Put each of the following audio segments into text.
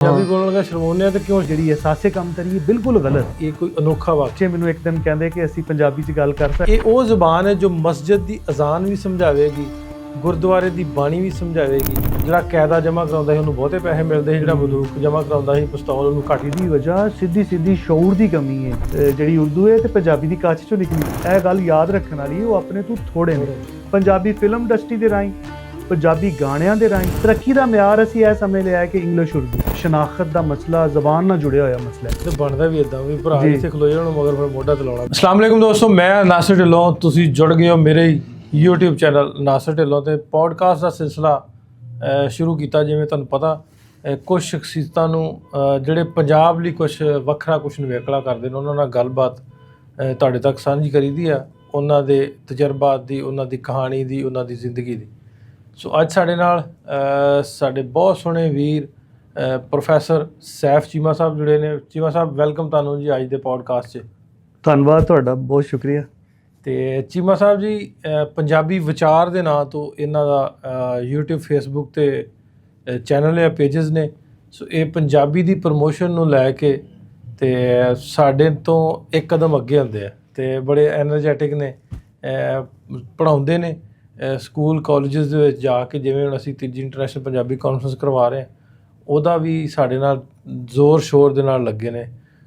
ਪੰਜਾਬੀ ਬੋਲਣ ਲੱਗਾ ਸ਼ਰਮਾਉਂਦੇ ਆ ਤੇ ਕਿਉਂ? ਜਿਹੜੀ ਅਹਿਸਾਸੇ ਕੰਮ ਕਰੀਏ ਬਿਲਕੁਲ ਗਲਤ। ਇਹ ਕੋਈ ਅਨੋਖਾ ਵਾਕਿਆ। ਮੈਨੂੰ ਇੱਕ ਦਿਨ ਕਹਿੰਦੇ ਕਿ ਅਸੀਂ ਪੰਜਾਬੀ 'ਚ ਗੱਲ ਕਰ ਸਕਦੇ। ਇਹ ਉਹ ਜ਼ੁਬਾਨ ਹੈ ਜੋ ਮਸਜਿਦ ਦੀ ਅਜ਼ਾਨ ਵੀ ਸਮਝਾਵੇਗੀ, ਗੁਰਦੁਆਰੇ ਦੀ ਬਾਣੀ ਵੀ ਸਮਝਾਵੇਗੀ। ਜਿਹੜਾ ਕਾਇਦਾ ਜਮ੍ਹਾਂ ਕਰਾਉਂਦਾ ਸੀ ਉਹਨੂੰ ਬਹੁਤੇ ਪੈਸੇ ਮਿਲਦੇ ਸੀ, ਜਿਹੜਾ ਬੰਦੂਕ ਜਮ੍ਹਾਂ ਕਰਾਉਂਦਾ ਸੀ ਪਿਸਤੌਲ ਉਹਨੂੰ ਘੱਟ। ਇਹਦੀ ਵਜ੍ਹਾ ਸਿੱਧੀ ਸ਼ਊਰ ਦੀ ਕਮੀ ਹੈ। ਜਿਹੜੀ ਉਰਦੂ ਹੈ ਤੇ ਪੰਜਾਬੀ ਦੀ ਕੱਚ ਚੋਂ ਨਿਕਲੀ। ਇਹ ਗੱਲ ਯਾਦ ਰੱਖਣ ਵਾਲੀ, ਉਹ ਆਪਣੇ ਤੋਂ ਥੋੜੇ ਨੇ। ਪੰਜਾਬੀ ਫਿਲਮ ਇੰਡਸਟਰੀ ਦੇ ਰਾਹੀਂ, ਪੰਜਾਬੀ ਗਾਣਿਆਂ ਦੇ ਰਾਹੀਂ ਤਰੱਕੀ ਦਾ ਮਿਆਰ ਅਸੀਂ ਇਹ ਸਮਝ ਲਿਆ ਕਿ ਇੰਗਲਿਸ਼ ਉਰਦੂ। ਸ਼ਨਾਖਤ ਦਾ ਮਸਲਾ ਜ਼ਬਾਨ ਨਾਲ ਜੁੜਿਆ ਹੋਇਆ ਮਸਲਾ ਹੈ। ਤੇ ਬਣਦਾ ਵੀ ਇਦਾਂ ਵੀ ਭਰਾ ਇੱਥੇ ਖਲੋ ਜਾਣ ਮਗਰ ਫਿਰ ਮੋਢਾ ਤੇ ਲਾਉਣਾ। ਅਸਲਾਮ ਵਾਲੇਕੁਮ ਦੋਸਤੋ, ਮੈਂ ਨਾਸਿਰ ਢਿੱਲੋਂ। ਤੁਸੀਂ ਜੁੜ ਗਏ ਹੋ ਮੇਰੇ YouTube ਚੈਨਲ ਨਾਸਿਰ ਢਿੱਲੋਂ ਤੇ ਪੋਡਕਾਸਟ ਦਾ ਸਿਲਸਿਲਾ ਸ਼ੁਰੂ ਕੀਤਾ। ਜਿਵੇਂ ਤੁਹਾਨੂੰ ਪਤਾ ਕੁਝ ਸ਼ਖਸੀਅਤਾਂ ਨੂੰ ਜਿਹੜੇ ਪੰਜਾਬ ਲਈ ਕੁਝ ਵੱਖਰਾ ਕੁਝ ਨਿਵੇਕਲਾ ਕਰਦੇ ਨੇ, ਉਹਨਾਂ ਨਾਲ ਗੱਲਬਾਤ ਤੁਹਾਡੇ ਤੱਕ ਸਾਂਝੀ ਕਰੀਦੀ ਆ, ਉਹਨਾਂ ਦੇ ਤਜਰਬਾਤ ਦੀ, ਉਹਨਾਂ ਦੀ ਕਹਾਣੀ ਦੀ, ਉਹਨਾਂ ਦੀ ਜ਼ਿੰਦਗੀ ਦੀ। ਸੋ ਅੱਜ ਸਾਡੇ ਨਾਲ ਸਾਡੇ ਬਹੁਤ ਸੋਹਣੇ ਵੀਰ ਪ੍ਰੋਫੈਸਰ ਸੈਫ ਚੀਮਾ ਸਾਹਿਬ ਜੁੜੇ ਨੇ। ਚੀਮਾ ਸਾਹਿਬ, ਵੈਲਕਮ ਤੁਹਾਨੂੰ ਜੀ ਅੱਜ ਦੇ ਪੋਡਕਾਸਟ 'ਚ। ਧੰਨਵਾਦ ਤੁਹਾਡਾ, ਬਹੁਤ ਸ਼ੁਕਰੀਆ। ਤੇ ਚੀਮਾ ਸਾਹਿਬ ਜੀ, ਪੰਜਾਬੀ ਵਿਚਾਰ ਦੇ ਨਾਂ ਤੋਂ ਇਹਨਾਂ ਦਾ YouTube Facebook ਤੇ ਚੈਨਲ ਜਾਂ ਪੇਜਸ ਨੇ। ਸੋ ਇਹ ਪੰਜਾਬੀ ਦੀ ਪ੍ਰਮੋਸ਼ਨ ਨੂੰ ਲੈ ਕੇ ਤੇ ਸਾਡੇ ਤੋਂ ਇੱਕ ਕਦਮ ਅੱਗੇ ਹੁੰਦੇ ਆ ਤੇ ਬੜੇ ਐਨਰਜੈਟਿਕ ਨੇ। ਪੜ੍ਹਾਉਂਦੇ ਨੇ ਸਕੂਲ ਕਾਲਜਸ ਦੇ ਵਿੱਚ ਜਾ ਕੇ, ਜਿਵੇਂ ਹੁਣ ਅਸੀਂ ਤੀਜੀ ਇੰਟਰਨੈਸ਼ਨਲ ਪੰਜਾਬੀ ਕਾਨਫਰੰਸ ਕਰਵਾ ਰਹੇ ਹਾਂ, ਉਹਦਾ ਵੀ ਸਾਡੇ ਨਾਲ ਜ਼ੋਰ ਸ਼ੋਰ ਦੇ ਨਾਲ ਲੱਗੇ ਨੇ।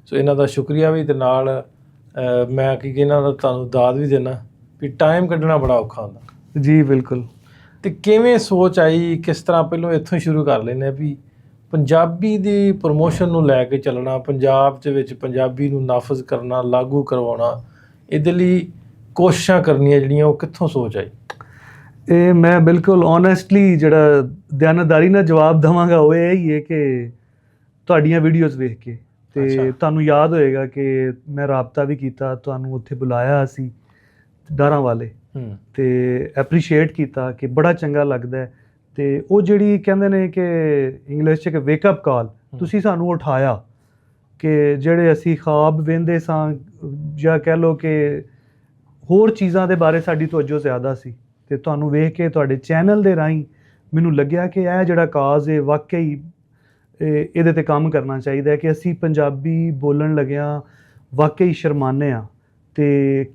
ਸੋ ਇਹਨਾਂ ਦਾ ਸ਼ੁਕਰੀਆ ਵੀ, ਤੇ ਨਾਲ ਮੈਂ ਕੀ ਇਹਨਾਂ ਦਾ ਤੁਹਾਨੂੰ ਦਾਦ ਵੀ ਦੇਣਾ ਵੀ ਟਾਈਮ ਕੱਢਣਾ ਬੜਾ ਔਖਾ ਹੁੰਦਾ ਜੀ। ਬਿਲਕੁਲ। ਤੇ ਕਿਵੇਂ ਸੋਚ ਆਈ, ਕਿਸ ਤਰ੍ਹਾਂ? ਪਹਿਲਾਂ ਇੱਥੋਂ ਸ਼ੁਰੂ ਕਰ ਲੈਂਦੇ ਵੀ ਪੰਜਾਬੀ ਦੀ ਪ੍ਰਮੋਸ਼ਨ ਨੂੰ ਲੈ ਕੇ ਚੱਲਣਾ, ਪੰਜਾਬ ਦੇ ਵਿੱਚ ਪੰਜਾਬੀ ਨੂੰ ਨਾਫਜ਼ ਕਰਨਾ, ਲਾਗੂ ਕਰਵਾਉਣਾ, ਇਹਦੇ ਲਈ ਕੋਸ਼ਿਸ਼ਾਂ ਕਰਨੀਆਂ ਜਿਹੜੀਆਂ, ਉਹ ਕਿੱਥੋਂ ਸੋਚ ਆਈ? ਇਹ ਮੈਂ ਬਿਲਕੁਲ ਓਨੈਸਟਲੀ ਜਿਹੜਾ ਦਿਆਨਤਦਾਰੀ ਨਾਲ ਜਵਾਬ ਦੇਵਾਂਗਾ ਉਹ ਇਹ ਹੀ ਹੈ ਕਿ ਤੁਹਾਡੀਆਂ ਵੀਡੀਓਜ਼ ਵੇਖ ਕੇ। ਤੇ ਤੁਹਾਨੂੰ ਯਾਦ ਹੋਏਗਾ ਕਿ ਮੈਂ ਰਾਬਤਾ ਵੀ ਕੀਤਾ, ਤੁਹਾਨੂੰ ਉੱਥੇ ਬੁਲਾਇਆ ਅਸੀਂ ਡਾਰਾਂ ਵਾਲੇ, ਤੇ ਐਪਰੀਸ਼ੀਏਟ ਕੀਤਾ ਕਿ ਬੜਾ ਚੰਗਾ ਲੱਗਦਾ ਹੈ। ਤੇ ਉਹ ਜਿਹੜੀ ਕਹਿੰਦੇ ਨੇ ਕਿ ਇੰਗਲਿਸ਼ 'ਚ ਕਿ ਵੇਕਅਪ ਕਾਲ, ਤੁਸੀਂ ਸਾਨੂੰ ਉਠਾਇਆ ਕਿ ਜਿਹੜੇ ਅਸੀਂ ਖਾਬ ਵੇਂਦੇ ਸਾਂ, ਜਾਂ ਕਹਿ ਲਓ ਕਿ ਹੋਰ ਚੀਜ਼ਾਂ ਦੇ ਬਾਰੇ ਸਾਡੀ ਤਵੱਜੋ ਜ਼ਿਆਦਾ ਸੀ। ਤੇ ਤੁਹਾਨੂੰ ਵੇਖ ਕੇ ਤੁਹਾਡੇ ਚੈਨਲ ਦੇ ਰਾਹੀਂ ਮੈਨੂੰ ਲੱਗਿਆ ਕਿ ਇਹ ਜਿਹੜਾ ਕਾਜ਼ ਹੈ ਵਾਕਈ ਇਹਦੇ ਤੇ ਕੰਮ ਕਰਨਾ ਚਾਹੀਦਾ ਹੈ, ਕਿ ਅਸੀਂ ਪੰਜਾਬੀ ਬੋਲਣ ਲੱਗਿਆਂ ਵਾਕਈ ਸ਼ਰਮਾਨੇ ਹਾਂ। ਤੇ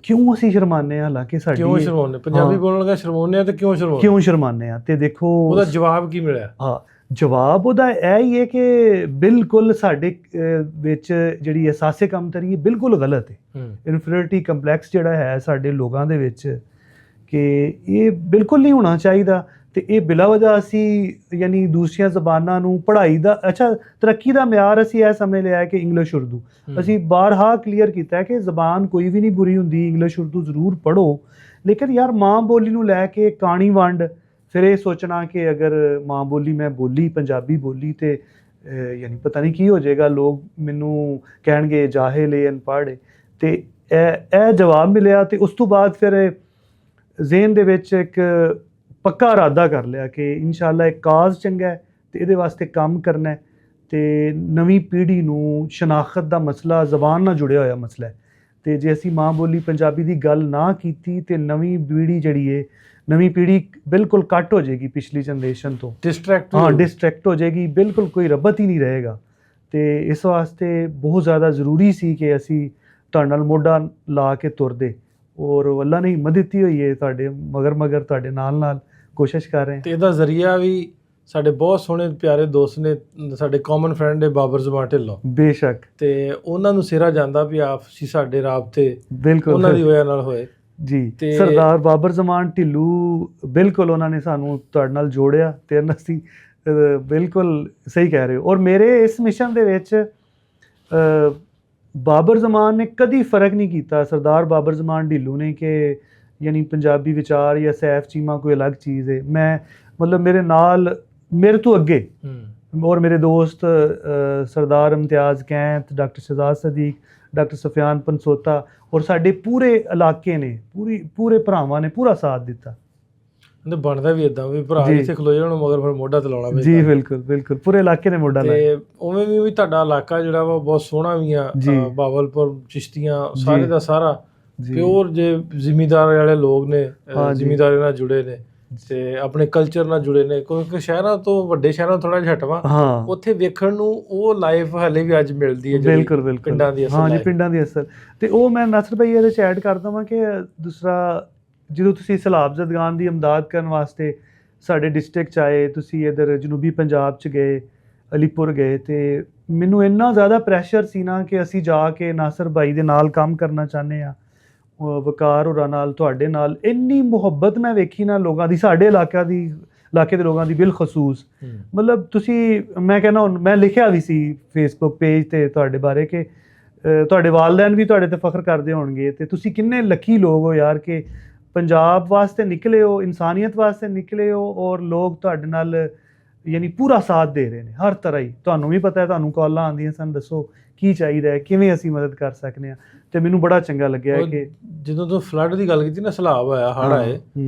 ਕਿਉਂ ਅਸੀਂ ਸ਼ਰਮਾਨੇ ਹਾਂ? ਹਾਲਾਂਕਿ ਸਾਡੀ ਕਿਉਂ ਸ਼ਰਮਾਉਂਦੇ? ਪੰਜਾਬੀ ਬੋਲਣ ਲੱਗਾ ਸ਼ਰਮਾਉਂਦੇ ਆ ਤੇ ਕਿਉਂ ਸ਼ਰਮਾਉਂਦੇ ਹਾਂ? ਤੇ ਦੇਖੋ ਉਹਦਾ ਜਵਾਬ ਕੀ ਮਿਲਿਆ। ਜਵਾਬ ਉਹਦਾ ਇਹ ਹੀ ਹੈ ਕਿ ਬਿਲਕੁਲ ਸਾਡੇ ਵਿੱਚ ਜਿਹੜੀ ਅਹਿਸਾਸੇ ਕਮਤਰੀ ਬਿਲਕੁਲ ਗਲਤ ਹੈ। ਇਨਫੀਰੀਅਰਿਟੀ ਕੰਪਲੈਕਸ ਜਿਹੜਾ ਹੈ ਸਾਡੇ ਲੋਕਾਂ ਦੇ ਵਿੱਚ, ਕਿ ਇਹ ਬਿਲਕੁਲ ਨਹੀਂ ਹੋਣਾ ਚਾਹੀਦਾ। ਤੇ ਇਹ ਬਿਲਾ ਵਜ੍ਹਾ ਅਸੀਂ ਯਾਨੀ ਦੂਸਰੀਆਂ ਜ਼ਬਾਨਾਂ ਨੂੰ ਪੜ੍ਹਾਈ ਦਾ ਤਰੱਕੀ ਦਾ ਮਿਆਰ ਅਸੀਂ ਇਹ ਸਮਝ ਲਿਆ ਕਿ ਇੰਗਲਿਸ਼ ਉਰਦੂ। ਅਸੀਂ ਬਾਰਹਾ ਕਲੀਅਰ ਕੀਤਾ ਕਿ ਜ਼ਬਾਨ ਕੋਈ ਵੀ ਨਹੀਂ ਬੁਰੀ ਹੁੰਦੀ, ਇੰਗਲਿਸ਼ ਉਰਦੂ ਜ਼ਰੂਰ ਪੜ੍ਹੋ, ਲੇਕਿਨ ਯਾਰ ਮਾਂ ਬੋਲੀ ਨੂੰ ਲੈ ਕੇ ਕਾਣੀ ਵੰਡ, ਫਿਰ ਇਹ ਸੋਚਣਾ ਕਿ ਅਗਰ ਮਾਂ ਬੋਲੀ ਮੈਂ ਬੋਲੀ, ਪੰਜਾਬੀ ਬੋਲੀ, ਤੇ ਯਾਨੀ ਪਤਾ ਨਹੀਂ ਕੀ ਹੋ ਜਾਏਗਾ, ਲੋਕ ਮੈਨੂੰ ਕਹਿਣਗੇ ਜਾਹਿਲ ਏ, ਅਨਪੜ੍ਹ ਏ। ਤੇ ਇਹ ਜਵਾਬ ਮਿਲਿਆ। ਤੇ ਉਸ ਤੋਂ ਬਾਅਦ ਫਿਰ ਜ਼ੇਨ ਦੇ ਵਿੱਚ ਇੱਕ ਪੱਕਾ ਇਰਾਦਾ ਕਰ ਲਿਆ ਕਿ ਇਨਸ਼ਾਅੱਲਾ ਇੱਕ ਕਾਜ਼ ਚੰਗਾ ਹੈ ਤੇ ਇਹਦੇ ਵਾਸਤੇ ਕੰਮ ਕਰਨਾ ਹੈ। ਤੇ ਨਵੀਂ ਪੀੜ੍ਹੀ ਨੂੰ ਸ਼ਨਾਖਤ ਦਾ ਮਸਲਾ ਜ਼ਬਾਨ ਨਾਲ ਜੁੜਿਆ ਹੋਇਆ ਮਸਲਾ ਹੈ। ਤੇ ਜੇ ਅਸੀਂ ਮਾਂ ਬੋਲੀ ਪੰਜਾਬੀ ਦੀ ਗੱਲ ਨਾ ਕੀਤੀ ਤੇ ਨਵੀਂ ਪੀੜ੍ਹੀ ਜਿਹੜੀ ਹੈ, ਨਵੀਂ ਪੀੜ੍ਹੀ ਬਿਲਕੁਲ ਕੱਟ ਹੋ ਜਾਏਗੀ ਪਿਛਲੀ ਜਨਰੇਸ਼ਨ ਤੋਂ, ਡਿਸਟਰੈਕਟ ਹੋ ਜਾਏਗੀ, ਬਿਲਕੁਲ ਕੋਈ ਰੱਬਤ ਹੀ ਨਹੀਂ ਰਹੇਗਾ। ਤੇ ਇਸ ਵਾਸਤੇ ਬਹੁਤ ਜ਼ਿਆਦਾ ਜ਼ਰੂਰੀ ਸੀ ਕਿ ਅਸੀਂ ਤੁਹਾਡੇ ਨਾਲ ਮੋਢਾ ਲਾ ਕੇ ਤੁਰਦੇ, ਔਰ ਅੱਲਾ ਨੇ ਹਿੰਮਤ ਦਿੱਤੀ ਹੋਈ ਹੈ, ਤੁਹਾਡੇ ਮਗਰ ਤੁਹਾਡੇ ਨਾਲ ਕੋਸ਼ਿਸ਼ ਕਰ ਰਹੇ ਹਾਂ। ਤੇ ਇਹਦਾ ਜ਼ਰੀਆ ਵੀ ਸਾਡੇ ਬਹੁਤ ਸੋਹਣੇ ਪਿਆਰੇ ਦੋਸਤ ਨੇ, ਸਾਡੇ ਕਾਮਨ ਫਰੈਂਡ ਹੈ ਬਾਬਰ ਜ਼ਮਾਨ ਢਿੱਲੋਂ। ਬੇਸ਼ੱਕ। ਤੇ ਉਹਨਾਂ ਨੂੰ ਸਿਰਾ ਜਾਂਦਾ ਵੀ ਆਪਸੀ ਸਾਡੇ ਰਾਬਤੇ ਬਿਲਕੁਲ ਉਹਨਾਂ ਦੀ ਵਜ੍ਹਾ ਨਾਲ ਹੋਏ ਜੀ। ਤੇ ਸਰਦਾਰ ਬਾਬਰ ਜ਼ਮਾਨ ਢਿੱਲੂ, ਬਿਲਕੁਲ ਉਹਨਾਂ ਨੇ ਸਾਨੂੰ ਤੁਹਾਡੇ ਨਾਲ ਜੋੜਿਆ। ਤੇ ਅਸੀਂ ਬਿਲਕੁਲ ਸਹੀ ਕਹਿ ਰਹੇ ਹੋ। ਔਰ ਮੇਰੇ ਇਸ ਮਿਸ਼ਨ ਦੇ ਵਿੱਚ ਬਾਬਰ ਜ਼ਮਾਨ ਨੇ ਕਦੀ ਫ਼ਰਕ ਨਹੀਂ ਕੀਤਾ, ਸਰਦਾਰ ਬਾਬਰ ਜ਼ਮਾਨ ਢਿੱਲੂ ਨੇ, ਕਿ ਯਾਨੀ ਪੰਜਾਬੀ ਵਿਚਾਰ ਜਾਂ ਸੈਫ ਚੀਮਾ ਕੋਈ ਅਲੱਗ ਚੀਜ਼ ਹੈ। ਮੈਂ ਮਤਲਬ ਮੇਰੇ ਨਾਲ, ਮੇਰੇ ਤੋਂ ਅੱਗੇ ਔਰ ਮੇਰੇ ਦੋਸਤ ਸਰਦਾਰ ਇਮਤਿਆਜ਼ ਕੈਂਤ, ਡਾਕਟਰ ਸ਼ਹਜ਼ਾਦ ਸਦੀਕ, ਡਾਕਟਰ ਸਫਿਆਨ ਪੰਸੋਤਾ, ਔਰ ਸਾਡੇ ਪੂਰੇ ਇਲਾਕੇ ਨੇ, ਪੂਰੇ ਭਰਾਵਾਂ ਨੇ ਪੂਰਾ ਸਾਥ ਦਿੱਤਾ। ਬਣਦਾ ਵੀ ਇਦਾਂ ਵੀ ਭਰਾ ਇੱਥੇ ਖਲੋ ਜਾਣ ਮਗਰ ਫਿਰ ਮੋਢਾ ਤੇ ਲਾਉਣਾ। ਜੀ ਬਿਲਕੁਲ ਪੂਰੇ ਇਲਾਕੇ ਨੇ ਮੋਢਾ ਲਾਇਆ। ਤੇ ਉਵੇਂ ਵੀ ਤੁਹਾਡਾ ਇਲਾਕਾ ਜਿਹੜਾ ਵਾ ਬਹੁਤ ਸੋਹਣਾ ਵੀ ਆ, ਬਾਵਲਪੁਰ, ਚਿਸ਼ਤੀਆਂ, ਸਾਰੇ ਦਾ ਸਾਰਾ ਪਿਓਰ ਜੇ ਜ਼ਿਮੀਂਦਾਰ ਵਾਲੇ ਲੋਕ ਨੇ, ਜ਼ਿਮੀਂਦਾਰੀ ਨਾਲ ਜੁੜੇ ਨੇ। ਤੇ ਆਪਣੇ ਕਲਚਰ ਨਾਲ ਜੁੜੇ ਨੇ, ਕਿਉਂਕਿ ਸ਼ਹਿਰਾਂ ਤੋਂ, ਵੱਡੇ ਸ਼ਹਿਰਾਂ ਤੋਂ ਥੋੜਾ ਜਿਹਾ ਹਟਵਾ, ਹਾਂ ਉੱਥੇ ਵੇਖਣ ਨੂੰ ਉਹ ਲਾਈਫ ਹਲੇ ਵੀ ਅੱਜ ਮਿਲਦੀ ਹੈ, ਬਿਲਕੁਲ ਬਿਲਕੁਲ ਪਿੰਡਾਂ ਦੀ ਅਸਲ ਹਾਂ ਜੀ, life। ਪਿੰਡਾਂ ਦੀ ਅਸਲ। ਤੇ ਉਹ ਮੈਂ ਨਾਸਰ ਭਾਈ ਇਹਦੇ 'ਚ ਐਡ ਕਰ ਦੇਵਾਂ ਕਿ ਦੂਸਰਾ, ਜਦੋਂ ਤੁਸੀਂ ਸਲਾਬ ਜ਼ਦਗਾਨ ਦੀ ਇਮਦਾਦ ਕਰਨ ਵਾਸਤੇ ਸਾਡੇ ਡਿਸਟ੍ਰਿਕਟ 'ਚ ਆਏ, ਤੁਸੀਂ ਇੱਧਰ ਜਨੂਬੀ ਪੰਜਾਬ 'ਚ ਗਏ, ਅਲੀਪੁਰ ਗਏ, ਤੇ ਮੈਨੂੰ ਇੰਨਾ ਜ਼ਿਆਦਾ ਪ੍ਰੈਸ਼ਰ ਸੀ ਨਾ ਕਿ ਅਸੀਂ ਜਾ ਕੇ ਨਾਸਰ ਭਾਈ ਦੇ ਨਾਲ ਕੰਮ ਕਰਨਾ ਚਾਹੁੰਦੇ ਹਾਂ, ਵਕਾਰ ਹੋਰਾਂ ਨਾਲ, ਤੁਹਾਡੇ ਨਾਲ। ਇੰਨੀ ਮੁਹੱਬਤ ਮੈਂ ਵੇਖੀ ਨਾ ਲੋਕਾਂ ਦੀ, ਸਾਡੇ ਇਲਾਕੇ ਦੇ ਲੋਕਾਂ ਦੀ ਬਿਲਖਸੂਸ। ਮਤਲਬ ਤੁਸੀਂ, ਮੈਂ ਕਹਿੰਦਾ, ਹੁਣ ਮੈਂ ਲਿਖਿਆ ਵੀ ਸੀ ਫੇਸਬੁੱਕ ਪੇਜ ਤੇ ਤੁਹਾਡੇ ਬਾਰੇ ਕਿ ਤੁਹਾਡੇ ਵਾਲਦੈਨ ਵੀ ਤੁਹਾਡੇ ਤੇ ਫਖਰ ਕਰਦੇ ਹੋਣਗੇ, ਤੇ ਤੁਸੀਂ ਕਿੰਨੇ ਲੱਕੀ ਲੋਕ ਹੋ ਯਾਰ ਕਿ ਪੰਜਾਬ ਵਾਸਤੇ ਨਿਕਲੇ ਹੋ, ਇਨਸਾਨੀਅਤ ਵਾਸਤੇ ਨਿਕਲੇ ਹੋ, ਔਰ ਲੋਕ ਤੁਹਾਡੇ ਨਾਲ ਯਾਨੀ ਪੂਰਾ ਸਾਥ ਦੇ ਰਹੇ ਨੇ ਹਰ ਤਰ੍ਹਾਂ ਹੀ। ਤੁਹਾਨੂੰ ਵੀ ਪਤਾ ਹੈ, ਤੁਹਾਨੂੰ ਕਾਲਾਂ ਆਉਂਦੀਆਂ ਸਨ, ਦੱਸੋ ਕੀ ਚਾਹੀਦਾ ਹੈ, ਕਿਵੇਂ ਅਸੀਂ ਮਦਦ ਕਰ ਸਕਦੇ ਹਾਂ। ਤੇ ਮੈਨੂੰ ਬੜਾ ਚੰਗਾ ਲੱਗਿਆ ਕਿ ਜਦੋਂ ਤੋਂ ਫਲੱਡ ਦੀ ਗੱਲ ਕੀਤੀ ਨਾ, ਸੈਲਾਬ ਆਇਆ, ਹੜ੍ਹ ਆਏ,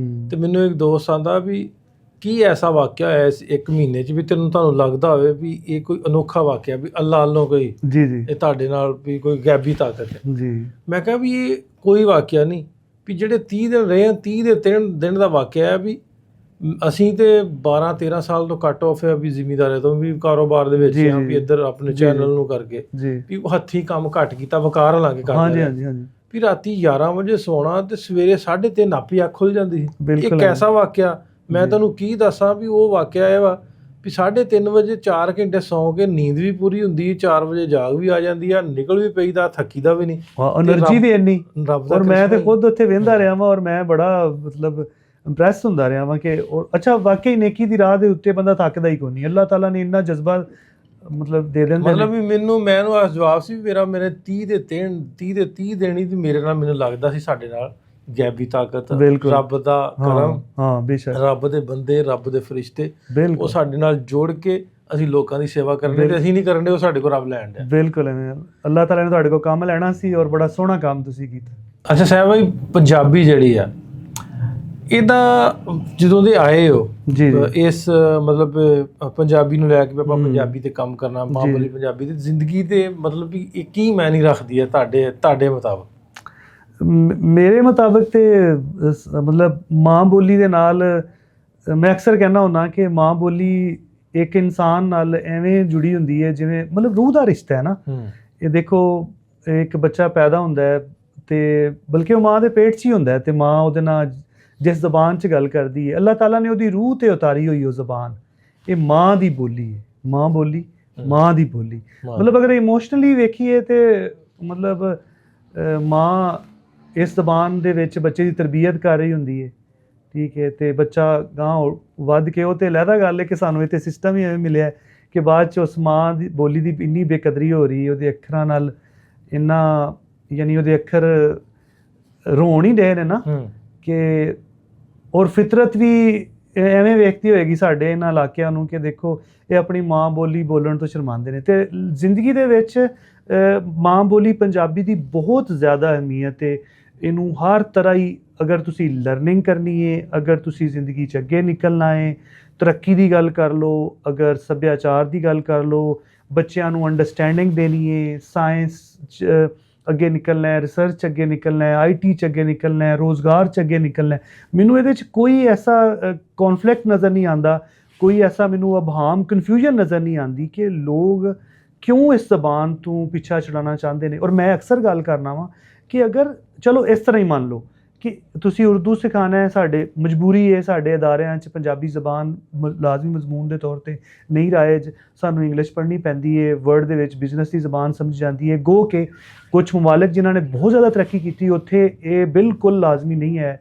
ਤੇ ਮੈਨੂੰ ਇੱਕ ਦੋਸਤ ਆਂਦਾ ਵੀ ਕੀ ਐਸਾ ਵਾਕਿਆ ਹੋਇਆ ਇਸ 1 ਮਹੀਨੇ 'ਚ ਵੀ ਤੁਹਾਨੂੰ ਲੱਗਦਾ ਹੋਵੇ ਵੀ ਇਹ ਕੋਈ ਅਨੋਖਾ ਵਾਕਿਆ, ਵੀ ਅੱਲਾ ਵੱਲੋਂ ਕੋਈ ਜੀ ਇਹ ਤੁਹਾਡੇ ਨਾਲ ਵੀ ਕੋਈ ਗੈਬੀ ਤਾਕਤ ਹੈ। ਜੀ ਮੈਂ ਕਿਹਾ ਵੀ ਇਹ ਕੋਈ ਵਾਕਿਆ ਨਹੀਂ, ਵੀ ਜਿਹੜੇ 30 ਦਿਨ ਰਹੇ ਆ, 30 ਦੇ 3 ਦਿਨ ਦਾ ਵਾਕਿਆ ਹੈ। ਵੀ ਅਸੀਂ ਤੇ 12-13 ਸਾਲ ਤੋਂ ਕੱਟ ਆਫ ਹੈ, ਵੀ ਜ਼ਿਮੀਂਦਾਰੀ ਤੋਂ ਵੀ ਕਾਰੋਬਾਰ ਦੇ ਵਿੱਚ ਆ, ਵੀ ਇੱਧਰ ਆਪਣੇ ਚੈਨਲ ਨੂੰ ਕਰਕੇ ਵੀ ਹੱਥੀਂ ਕੰਮ ਘੱਟ ਕੀਤਾ, ਵਕਾਰ ਲਾਂਗੇ ਕਰਦੇ ਵੀ ਰਾਤੀ 11 ਵਜੇ ਸੋਣਾ ਤੇ ਸਵੇਰੇ 3:30 ਆਪੀ ਅੱਖ ਖੁੱਲ ਜਾਂਦੀ ਸੀ। ਇੱਕ ਐਸਾ ਵਾਕਿਆ ਮੈਂ ਤੁਹਾਨੂੰ ਕੀ ਦੱਸਾਂ, ਵੀ ਉਹ ਵਾਕਿਆ ਇਹ ਵਾ ਵੀ 3:30 ਵਜੇ 4 ਘੰਟੇ ਸੌਂ ਕੇ ਨੀਂਦ ਵੀ ਪੂਰੀ ਹੁੰਦੀ, 4 ਵਜੇ ਜਾਗ ਵੀ ਆ ਜਾਂਦੀ ਆ, ਨਿਕਲ ਵੀ ਪਈਦਾ, ਥੱਕੀਦਾ ਵੀ ਨਹੀਂ, ਐਨਰਜੀ ਵੀ ਇੰਨੀ। ਔਰ ਮੈਂ ਤੇ ਖੁਦ ਉੱਥੇ ਵਹਿੰਦਾ ਰਿਹਾ ਵਾਂ, ਔਰ ਮੈਂ ਬੜਾ ਮਤਲਬ ਇੰਪ੍ਰੈਸ ਹੁੰਦਾ ਰਿਹਾ ਵਾਂ ਕਿ ਅੱਛਾ ਵਾਕਈ ਨੇਕੀ ਦੀ ਰਾਹ ਦੇ ਉੱਤੇ ਬੰਦਾ ਥੱਕਦਾ ਹੀ ਕੋਈ ਨਹੀਂ। ਅੱਲਾਹ ਤਾਲਾ ਨੇ ਇੰਨਾ ਜਜ਼ਬਾ ਮਤਲਬ ਦੇ ਦਿੰਦੇ, ਮਤਲਬ ਵੀ ਮੈਨੂੰ ਆ ਜਵਾਬ ਸੀ ਮੇਰੇ 30 ਦੇ 30 ਦੇਣੀ ਤੇ ਮੇਰੇ ਨਾਲ ਮੈਨੂੰ ਲੱਗਦਾ ਸੀ ਸਾਡੇ ਨਾਲ ਗੈਬੀ ਤਾਕਤ, ਰੱਬ ਦਾ ਕਰਮ, ਹਾਂ ਬੇਸ਼ੱਕ ਰੱਬ ਦੇ ਬੰਦੇ, ਰੱਬ ਦੇ ਫਰਿਸ਼ਤੇ, ਉਹ ਸਾਡੇ ਨਾਲ ਜੋੜ ਕੇ ਅਸੀਂ ਲੋਕਾਂ ਦੀ ਸੇਵਾ ਕਰਨੀ, ਤੇ ਅਸੀਂ ਨਹੀਂ ਕਰਨ ਦੇ, ਉਹ ਸਾਡੇ ਕੋਲ ਰੱਬ ਲੈਣ ਡਿਆ। ਬਿਲਕੁਲ ਅੱਲਾਹ ਤਾਲਾ ਨੇ ਤੁਹਾਡੇ ਕੋਲ ਕੰਮ ਲੈਣਾ ਸੀ, ਔਰ ਬੜਾ ਸੋਹਣਾ ਕੰਮ ਤੁਸੀਂ ਕੀਤਾ। ਅੱਛਾ ਸਾਹਿਬ ਭਾਈ, ਪੰਜਾਬੀ ਜਿਹੜੀ ਆ ਇਹਦਾ ਜਦੋਂ ਦੇ ਆਏ ਹੋ ਇਸ ਮਤਲਬ ਪੰਜਾਬੀ ਨੂੰ ਲੈ ਕੇ ਆਪਾਂ ਪੰਜਾਬੀ ਤੇ ਕੰਮ ਕਰਨਾ, ਮਾਂ ਬੋਲੀ ਪੰਜਾਬੀ ਦੀ ਜ਼ਿੰਦਗੀ ਤੇ ਮਤਲਬ ਵੀ ਇਹ ਕੀ ਮਾਇਨੇ ਰੱਖਦੀ ਹੈ ਤੁਹਾਡੇ ਮੁਤਾਬਕ? ਮੇਰੇ ਮੁਤਾਬਕ ਤੇ ਮਤਲਬ ਮਾਂ ਬੋਲੀ ਦੇ ਨਾਲ ਮੈਂ ਅਕਸਰ ਕਹਿੰਦਾ ਹੁੰਦਾ ਕਿ ਮਾਂ ਬੋਲੀ ਇੱਕ ਇਨਸਾਨ ਨਾਲ ਐਵੇਂ ਜੁੜੀ ਹੁੰਦੀ ਹੈ ਜਿਵੇਂ ਮਤਲਬ ਰੂਹ ਦਾ ਰਿਸ਼ਤਾ ਹੈ ਨਾ। ਇਹ ਦੇਖੋ, ਇੱਕ ਬੱਚਾ ਪੈਦਾ ਹੁੰਦਾ ਹੈ ਤੇ ਬਲਕਿ ਉਹ ਮਾਂ ਦੇ ਪੇਟ 'ਚ ਹੀ ਹੁੰਦਾ ਹੈ, ਤੇ ਮਾਂ ਉਹਦੇ ਨਾਲ ਜਿਸ ਜ਼ਬਾਨ 'ਚ ਗੱਲ ਕਰਦੀ ਹੈ, ਅੱਲਾਹ ਤਾਲਾ ਨੇ ਉਹਦੀ ਰੂਹ ਤੇ ਉਤਾਰੀ ਹੋਈ ਉਹ ਜ਼ਬਾਨ। ਇਹ ਮਾਂ ਦੀ ਬੋਲੀ ਹੈ, ਮਾਂ ਬੋਲੀ, ਮਾਂ ਦੀ ਬੋਲੀ। ਮਤਲਬ ਅਗਰ ਇਮੋਸ਼ਨਲੀ ਵੇਖੀਏ ਤੇ ਮਤਲਬ ਮਾਂ ਇਸ ਜ਼ਬਾਨ ਦੇ ਵਿੱਚ ਬੱਚੇ ਦੀ ਤਰਬੀਅਤ ਕਰ ਰਹੀ ਹੁੰਦੀ ਹੈ, ਠੀਕ ਹੈ, ਤੇ ਬੱਚਾ ਗਾਂ ਵੱਧ ਕੇ, ਉਹ ਤੇ ਅਲੱਗ ਗੱਲ ਹੈ ਕਿ ਸਾਨੂੰ ਇੱਥੇ ਸਿਸਟਮ ਹੀ ਐਵੇਂ ਮਿਲਿਆ ਕਿ ਬਾਅਦ 'ਚ ਉਸ ਮਾਂ ਦੀ ਬੋਲੀ ਦੀ ਇੰਨੀ ਬੇਕਦਰੀ ਹੋ ਰਹੀ ਹੈ, ਉਹਦੇ ਅੱਖਰਾਂ ਨਾਲ ਇੰਨਾ ਯਾਨੀ ਉਹਦੇ ਅੱਖਰ ਰੋਣ ਹੀ ਰਹੇ ਨੇ ਨਾ ਕਿ, ਔਰ ਫਿਤਰਤ ਵੀ ਐਵੇਂ ਵੇਖਦੀ ਹੋਏਗੀ ਸਾਡੇ ਇਹਨਾਂ ਇਲਾਕਿਆਂ ਨੂੰ ਕਿ ਦੇਖੋ ਇਹ ਆਪਣੀ ਮਾਂ ਬੋਲੀ ਬੋਲਣ ਤੋਂ ਸ਼ਰਮਾਉਂਦੇ ਨੇ। ਤੇ ਜ਼ਿੰਦਗੀ ਦੇ ਵਿੱਚ ਮਾਂ ਬੋਲੀ ਪੰਜਾਬੀ ਦੀ ਬਹੁਤ ਜ਼ਿਆਦਾ ਅਹਿਮੀਅਤ ਹੈ। ਇਹਨੂੰ ਹਰ ਤਰ੍ਹਾਂ ਹੀ ਅਗਰ ਤੁਸੀਂ ਲਰਨਿੰਗ ਕਰਨੀ ਹੈ, ਅਗਰ ਤੁਸੀਂ ਜ਼ਿੰਦਗੀ 'ਚ ਅੱਗੇ ਨਿਕਲਣਾ ਹੈ, ਤਰੱਕੀ ਦੀ ਗੱਲ ਕਰ ਲਓ, ਅਗਰ ਸੱਭਿਆਚਾਰ ਦੀ ਗੱਲ ਕਰ ਲਓ, ਬੱਚਿਆਂ ਨੂੰ ਅੰਡਰਸਟੈਂਡਿੰਗ ਦੇਣੀ ਹੈ, ਸਾਇੰਸ 'ਚ ਅੱਗੇ ਨਿਕਲਣਾ ਹੈ, ਰਿਸਰਚ 'ਚ ਅੱਗੇ ਨਿਕਲਣਾ ਹੈ, IT 'ਚ ਅੱਗੇ ਨਿਕਲਣਾ ਹੈ, ਰੋਜ਼ਗਾਰ 'ਚ ਅੱਗੇ ਨਿਕਲਣਾ ਹੈ, ਮੈਨੂੰ ਇਹਦੇ 'ਚ ਕੋਈ ਐਸਾ ਕੌਨਫਲਿਕਟ ਨਜ਼ਰ ਨਹੀਂ ਆਉਂਦਾ, ਕੋਈ ਐਸਾ ਮੈਨੂੰ ਅਬਹਾਮ ਕਨਫਿਊਜ਼ਨ ਨਜ਼ਰ ਨਹੀਂ ਆਉਂਦੀ ਕਿ ਲੋਕ ਕਿਉਂ ਇਸ ਜ਼ਬਾਨ ਤੋਂ ਪਿੱਛਾ ਛੁਡਾਉਣਾ ਚਾਹੁੰਦੇ ਨੇ। ਔਰ ਮੈਂ ਅਕਸਰ ਗੱਲ ਕਰਨਾ ਵਾਂ ਕਿ ਅਗਰ ਚਲੋ ਇਸ ਤਰ੍ਹਾਂ ਹੀ ਮੰਨ ਲਓ ਕਿ ਤੁਸੀਂ ਉਰਦੂ ਸਿਖਾਉਣਾ ਹੈ, ਸਾਡੇ ਮਜਬੂਰੀ ਹੈ, ਸਾਡੇ ਅਦਾਰਿਆਂ 'ਚ ਪੰਜਾਬੀ ਜ਼ਬਾਨ ਲਾਜ਼ਮੀ ਮਜ਼ਮੂਨ ਦੇ ਤੌਰ 'ਤੇ ਨਹੀਂ ਰਾਇਜ, ਸਾਨੂੰ ਇੰਗਲਿਸ਼ ਪੜ੍ਹਨੀ ਪੈਂਦੀ ਹੈ, ਵਰਡ ਦੇ ਵਿੱਚ ਬਿਜ਼ਨਸ ਦੀ ਜ਼ਬਾਨ ਸਮਝ ਜਾਂਦੀ ਹੈ। ਗੋ ਕਿ ਕੁਛ ਮਮਾਲਿਕ ਜਿਨ੍ਹਾਂ ਨੇ ਬਹੁਤ ਜ਼ਿਆਦਾ ਤਰੱਕੀ ਕੀਤੀ ਉੱਥੇ ਇਹ ਬਿਲਕੁਲ ਲਾਜ਼ਮੀ ਨਹੀਂ ਹੈ।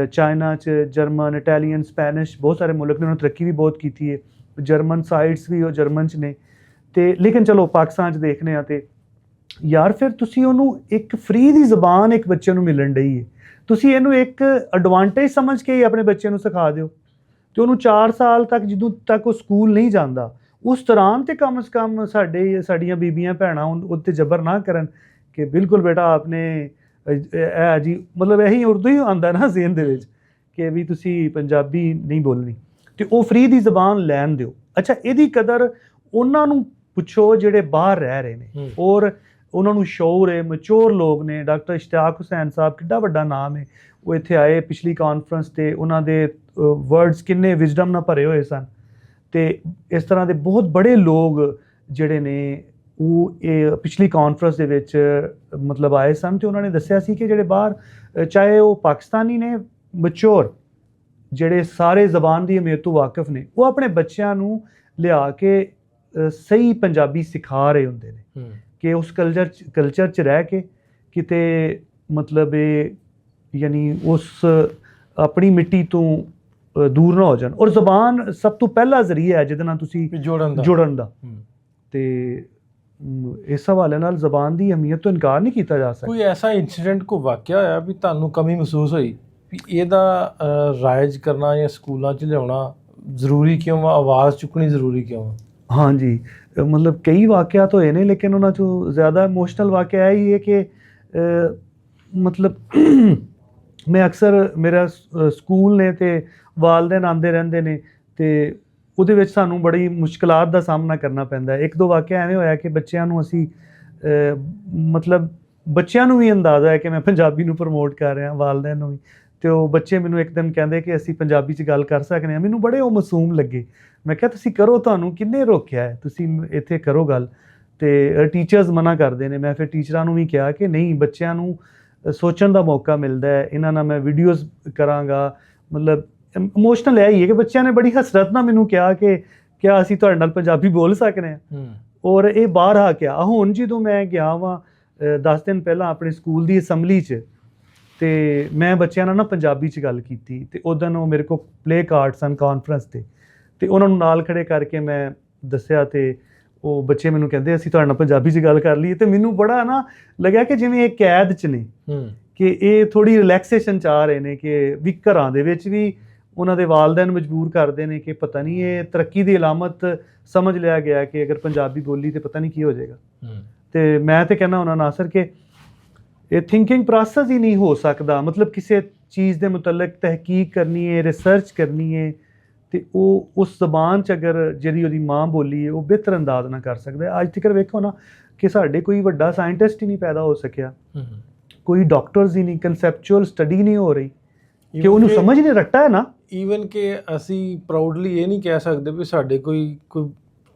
ਚਾਈਨਾ 'ਚ ਜਰਮਨ, ਇਟਾਲੀਅਨ, ਸਪੈਨਿਸ਼ ਬਹੁਤ ਸਾਰੇ ਮੁਲਕ ਨੇ, ਉਹਨਾਂ ਨੇ ਤਰੱਕੀ ਵੀ ਬਹੁਤ ਕੀਤੀ ਹੈ। ਜਰਮਨ ਸਾਈਟਸ ਵੀ ਉਹ ਜਰਮਨ 'ਚ ਨੇ, ਤੇ ਲੇਕਿਨ ਚਲੋ ਪਾਕਿਸਤਾਨ 'ਚ ਦੇਖਦੇ ਹਾਂ ਤੇ ਯਾਰ ਫਿਰ ਤੁਸੀਂ ਉਹਨੂੰ ਇੱਕ ਫ੍ਰੀ ਦੀ ਜ਼ਬਾਨ ਇੱਕ ਬੱਚੇ ਨੂੰ ਮਿਲਣ ਡਈ ਹੈ, ਤੁਸੀਂ ਇਹਨੂੰ ਇੱਕ ਐਡਵਾਂਟੇਜ ਸਮਝ ਕੇ ਹੀ ਆਪਣੇ ਬੱਚੇ ਨੂੰ ਸਿਖਾ ਦਿਓ, ਤੇ ਉਹਨੂੰ 4 ਸਾਲ ਤੱਕ ਜਦੋਂ ਤੱਕ ਉਹ ਸਕੂਲ ਨਹੀਂ ਜਾਂਦਾ ਉਸ ਦੌਰਾਨ ਤੇ ਕਮ ਸੇ ਕਮ ਸਾਡੀਆਂ ਬੀਬੀਆਂ ਭੈਣਾਂ ਉੱਤੇ ਜ਼ਬਰ ਨਾ ਕਰਨ ਕਿ ਬਿਲਕੁਲ ਬੇਟਾ ਆਪਨੇ ਇਹ ਜੀ ਮਤਲਬ ਇਹੀ ਉਰਦੂ ਹੀ ਆਉਂਦਾ ਨਾ ਜ਼ਿਹਨ ਦੇ ਵਿੱਚ ਕਿ ਵੀ ਤੁਸੀਂ ਪੰਜਾਬੀ ਨਹੀਂ ਬੋਲਣੀ, ਤੇ ਉਹ ਫ੍ਰੀ ਦੀ ਜ਼ਬਾਨ ਲੈਣ ਦਿਓ। ਅੱਛਾ, ਇਹਦੀ ਕਦਰ ਉਹਨਾਂ ਨੂੰ ਪੁੱਛੋ ਜਿਹੜੇ ਬਾਹਰ ਰਹਿ ਰਹੇ ਨੇ, ਔਰ ਉਹਨਾਂ ਨੂੰ ਸ਼ੌਰ ਹੈ, ਮੈਚੋਰ ਲੋਕ ਨੇ। ਡਾਕਟਰ ਇਸ਼ਤਿਆਕ ਹੁਸੈਨ ਸਾਹਿਬ ਕਿੱਡਾ ਵੱਡਾ ਨਾਮ ਹੈ, ਉਹ ਇੱਥੇ ਆਏ ਪਿਛਲੀ ਕਾਨਫਰੰਸ ਤੇ, ਉਹਨਾਂ ਦੇ ਵਰਡਸ ਕਿੰਨੇ ਵਿਜ਼ਡਮ ਨਾਲ ਭਰੇ ਹੋਏ ਸਨ। ਤੇ ਇਸ ਤਰ੍ਹਾਂ ਦੇ ਬਹੁਤ ਬੜੇ ਲੋਕ ਜਿਹੜੇ ਨੇ ਉਹ ਇਹ ਪਿਛਲੀ ਕਾਨਫਰੰਸ ਦੇ ਵਿੱਚ ਮਤਲਬ ਆਏ ਸਨ, ਤੇ ਉਹਨਾਂ ਨੇ ਦੱਸਿਆ ਸੀ ਕਿ ਜਿਹੜੇ ਬਾਹਰ ਚਾਹੇ ਉਹ ਪਾਕਿਸਤਾਨੀ ਨੇ ਮੈਚੋਰ, ਜਿਹੜੇ ਸਾਰੇ ਜ਼ਬਾਨ ਦੀ ਅਹਿਮੀਅਤ ਤੋਂ ਵਾਕਿਫ ਨੇ, ਉਹ ਆਪਣੇ ਬੱਚਿਆਂ ਨੂੰ ਲਿਆ ਕੇ ਸਹੀ ਪੰਜਾਬੀ ਸਿਖਾ ਰਹੇ ਹੁੰਦੇ ਨੇ ਕਿ ਉਸ ਕਲਚਰ 'ਚ ਰਹਿ ਕੇ ਕਿਤੇ ਮਤਲਬ ਇਹ ਯਾਨੀ ਉਸ ਆਪਣੀ ਮਿੱਟੀ ਤੋਂ ਦੂਰ ਨਾ ਹੋ ਜਾਣ। ਔਰ ਜ਼ਬਾਨ ਸਭ ਤੋਂ ਪਹਿਲਾ ਜ਼ਰੀਆ ਹੈ ਜਿਹਦੇ ਨਾਲ ਤੁਸੀਂ ਜੁੜਨ ਦਾ। ਤੇ ਇਸ ਹਵਾਲੇ ਨਾਲ ਜ਼ਬਾਨ ਦੀ ਅਹਿਮੀਅਤ ਤੋਂ ਇਨਕਾਰ ਨਹੀਂ ਕੀਤਾ ਜਾ ਸਕਦਾ। ਕੋਈ ਐਸਾ ਇਨਸੀਡੈਂਟ, ਕੋਈ ਵਾਕਿਆ ਹੋਇਆ ਵੀ ਤੁਹਾਨੂੰ ਕਮੀ ਮਹਿਸੂਸ ਹੋਈ ਵੀ ਇਹਦਾ ਰਾਇਜ ਕਰਨਾ ਜਾਂ ਸਕੂਲਾਂ 'ਚ ਲਿਆਉਣਾ ਜ਼ਰੂਰੀ ਕਿਉਂ ਵਾ, ਆਵਾਜ਼ ਚੁੱਕਣੀ ਜ਼ਰੂਰੀ ਕਿਉਂ ਵਾ? ਹਾਂਜੀ, ਮਤਲਬ ਕਈ ਵਾਕਿਆਤ ਹੋਏ ਨੇ, ਲੇਕਿਨ ਉਹਨਾਂ 'ਚੋਂ ਜ਼ਿਆਦਾ ਇਮੋਸ਼ਨਲ ਵਾਕਿਆ ਇਹ ਹੀ ਹੈ ਕਿ ਮਤਲਬ ਮੈਂ ਅਕਸਰ ਮੇਰਾ ਸਕੂਲ ਨੇ ਤੇ ਵਾਲਦੈਨ ਆਉਂਦੇ ਰਹਿੰਦੇ ਨੇ, ਤੇ ਉਹਦੇ ਵਿੱਚ ਸਾਨੂੰ ਬੜੀ ਮੁਸ਼ਕਲਾਤ ਦਾ ਸਾਹਮਣਾ ਕਰਨਾ ਪੈਂਦਾ ਹੈ। ਇੱਕ ਦੋ ਵਾਕਿਆ ਐਵੇਂ ਹੋਇਆ ਕਿ ਬੱਚਿਆਂ ਨੂੰ ਅਸੀਂ ਮਤਲਬ ਬੱਚਿਆਂ ਨੂੰ ਵੀ ਅੰਦਾਜ਼ਾ ਹੈ ਕਿ ਮੈਂ ਪੰਜਾਬੀ ਨੂੰ ਪ੍ਰਮੋਟ ਕਰ ਰਿਹਾ, ਵਾਲਦੈਨ ਨੂੰ ਵੀ, ਤੇ ਉਹ ਬੱਚੇ ਮੈਨੂੰ ਇੱਕ ਦਿਨ ਕਹਿੰਦੇ ਕਿ ਅਸੀਂ ਪੰਜਾਬੀ 'ਚ ਗੱਲ ਕਰ ਸਕਦੇ ਹਾਂ। ਮੈਨੂੰ ਬੜੇ ਉਹ ਮਾਸੂਮ ਲੱਗੇ। ਮੈਂ ਕਿਹਾ ਤੁਸੀਂ ਕਰੋ, ਤੁਹਾਨੂੰ ਕਿੰਨੇ ਰੋਕਿਆ ਹੈ, ਤੁਸੀਂ ਇੱਥੇ ਕਰੋ ਗੱਲ। ਤੇ ਟੀਚਰਸ ਮਨਾ ਕਰਦੇ ਨੇ। ਮੈਂ ਫਿਰ ਟੀਚਰਾਂ ਨੂੰ ਵੀ ਕਿਹਾ ਕਿ ਨਹੀਂ, ਬੱਚਿਆਂ ਨੂੰ ਸੋਚਣ ਦਾ ਮੌਕਾ ਮਿਲਦਾ ਹੈ, ਇਹਨਾਂ ਨਾਲ ਮੈਂ ਵੀਡੀਓਜ਼ ਕਰਾਂਗਾ। ਮਤਲਬ ਇਮੋਸ਼ਨਲ ਇਹ ਹੀ ਹੈ ਕਿ ਬੱਚਿਆਂ ਨੇ ਬੜੀ ਹਸਰਤ ਨਾਲ ਮੈਨੂੰ ਕਿਹਾ ਕਿ ਕਿਆ ਅਸੀਂ ਤੁਹਾਡੇ ਨਾਲ ਪੰਜਾਬੀ ਬੋਲ ਸਕਦੇ ਹਾਂ। ਔਰ ਇਹ ਬਾਹਰ ਆ ਕੇ ਹੁਣ ਜਦੋਂ ਮੈਂ ਗਿਆ ਵਾਂ 10 ਦਿਨ ਪਹਿਲਾਂ ਆਪਣੇ ਸਕੂਲ ਦੀ ਅਸੈਂਬਲੀ 'ਚ, ਤੇ ਮੈਂ ਬੱਚਿਆਂ ਨਾਲ ਨਾ ਪੰਜਾਬੀ 'ਚ ਗੱਲ ਕੀਤੀ, ਤੇ ਉਦੋਂ ਉਹ ਮੇਰੇ ਕੋਲ ਪਲੇ ਕਾਰਡ ਸਨ ਕਾਨਫਰੰਸ ਤੇ ਉਹਨਾਂ ਨੂੰ ਨਾਲ ਖੜੇ ਕਰਕੇ ਮੈਂ ਦੱਸਿਆ, ਤੇ ਉਹ ਬੱਚੇ ਮੈਨੂੰ ਕਹਿੰਦੇ ਅਸੀਂ ਤੁਹਾਡੇ ਨਾਲ ਪੰਜਾਬੀ 'ਚ ਗੱਲ ਕਰ ਲਈਏ। ਤੇ ਮੈਨੂੰ ਬੜਾ ਨਾ ਲੱਗਿਆ ਕਿ ਜਿਵੇਂ ਇਹ ਕੈਦ 'ਚ ਨੇ, ਕਿ ਇਹ ਥੋੜ੍ਹੀ ਰਿਲੈਕਸੇਸ਼ਨ 'ਚ ਆ ਰਹੇ ਨੇ, ਕਿ ਵੀ ਘਰਾਂ ਦੇ ਵਿੱਚ ਵੀ ਉਹਨਾਂ ਦੇ ਵਾਲਦੈਨ ਮਜਬੂਰ ਕਰਦੇ ਨੇ ਕਿ ਪਤਾ ਨਹੀਂ ਇਹ ਤਰੱਕੀ ਦੀ ਅਲਾਮਤ ਸਮਝ ਲਿਆ ਗਿਆ ਕਿ ਅਗਰ ਪੰਜਾਬੀ ਬੋਲੀ ਤੇ ਪਤਾ ਨਹੀਂ ਕੀ ਹੋ ਜਾਏਗਾ। ਤੇ ਮੈਂ ਤੇ ਕਹਿੰਦਾ ਉਹਨਾਂ ਨਾਸਰ ਕਿ ਇਹ ਥਿੰਕਿੰਗ ਪ੍ਰੋਸੈਸ ਹੀ ਨਹੀਂ ਹੋ ਸਕਦਾ। ਮਤਲਬ ਕਿਸੇ ਚੀਜ਼ ਦੇ ਮੁਤਲਕ ਤਹਿਕੀਕ ਕਰਨੀ ਹੈ, ਰਿਸਰਚ ਕਰਨੀ ਹੈ, ਤੇ ਉਹ ਉਸ ਜ਼ਬਾਨ 'ਚ ਅਗਰ ਜਿਹੜੀ ਉਹਦੀ ਮਾਂ ਬੋਲੀ ਹੈ ਉਹ ਬਿਹਤਰ ਅੰਦਾਜ਼ ਨਾਲ ਕਰ ਸਕਦਾ ਹੈ। ਅੱਜ ਤੱਕ ਵੇਖੋ ਨਾ ਕਿ ਸਾਡੇ ਕੋਈ ਵੱਡਾ ਸਾਇੰਟਿਸਟ ਹੀ ਨਹੀਂ ਪੈਦਾ ਹੋ ਸਕਿਆ, ਕੋਈ ਡਾਕਟਰਸ ਹੀ ਨਹੀਂ, ਕਨਸੈਪਚੁਅਲ ਸਟੱਡੀ ਨਹੀਂ ਹੋ ਰਹੀ ਕਿ ਉਹਨੂੰ ਸਮਝ ਨਹੀਂ ਰੱਟਾ ਹੈ ਨਾ। ਈਵਨ ਕਿ ਅਸੀਂ ਪ੍ਰਾਊਡਲੀ ਇਹ ਨਹੀਂ ਕਹਿ ਸਕਦੇ ਵੀ ਸਾਡੇ ਕੋਈ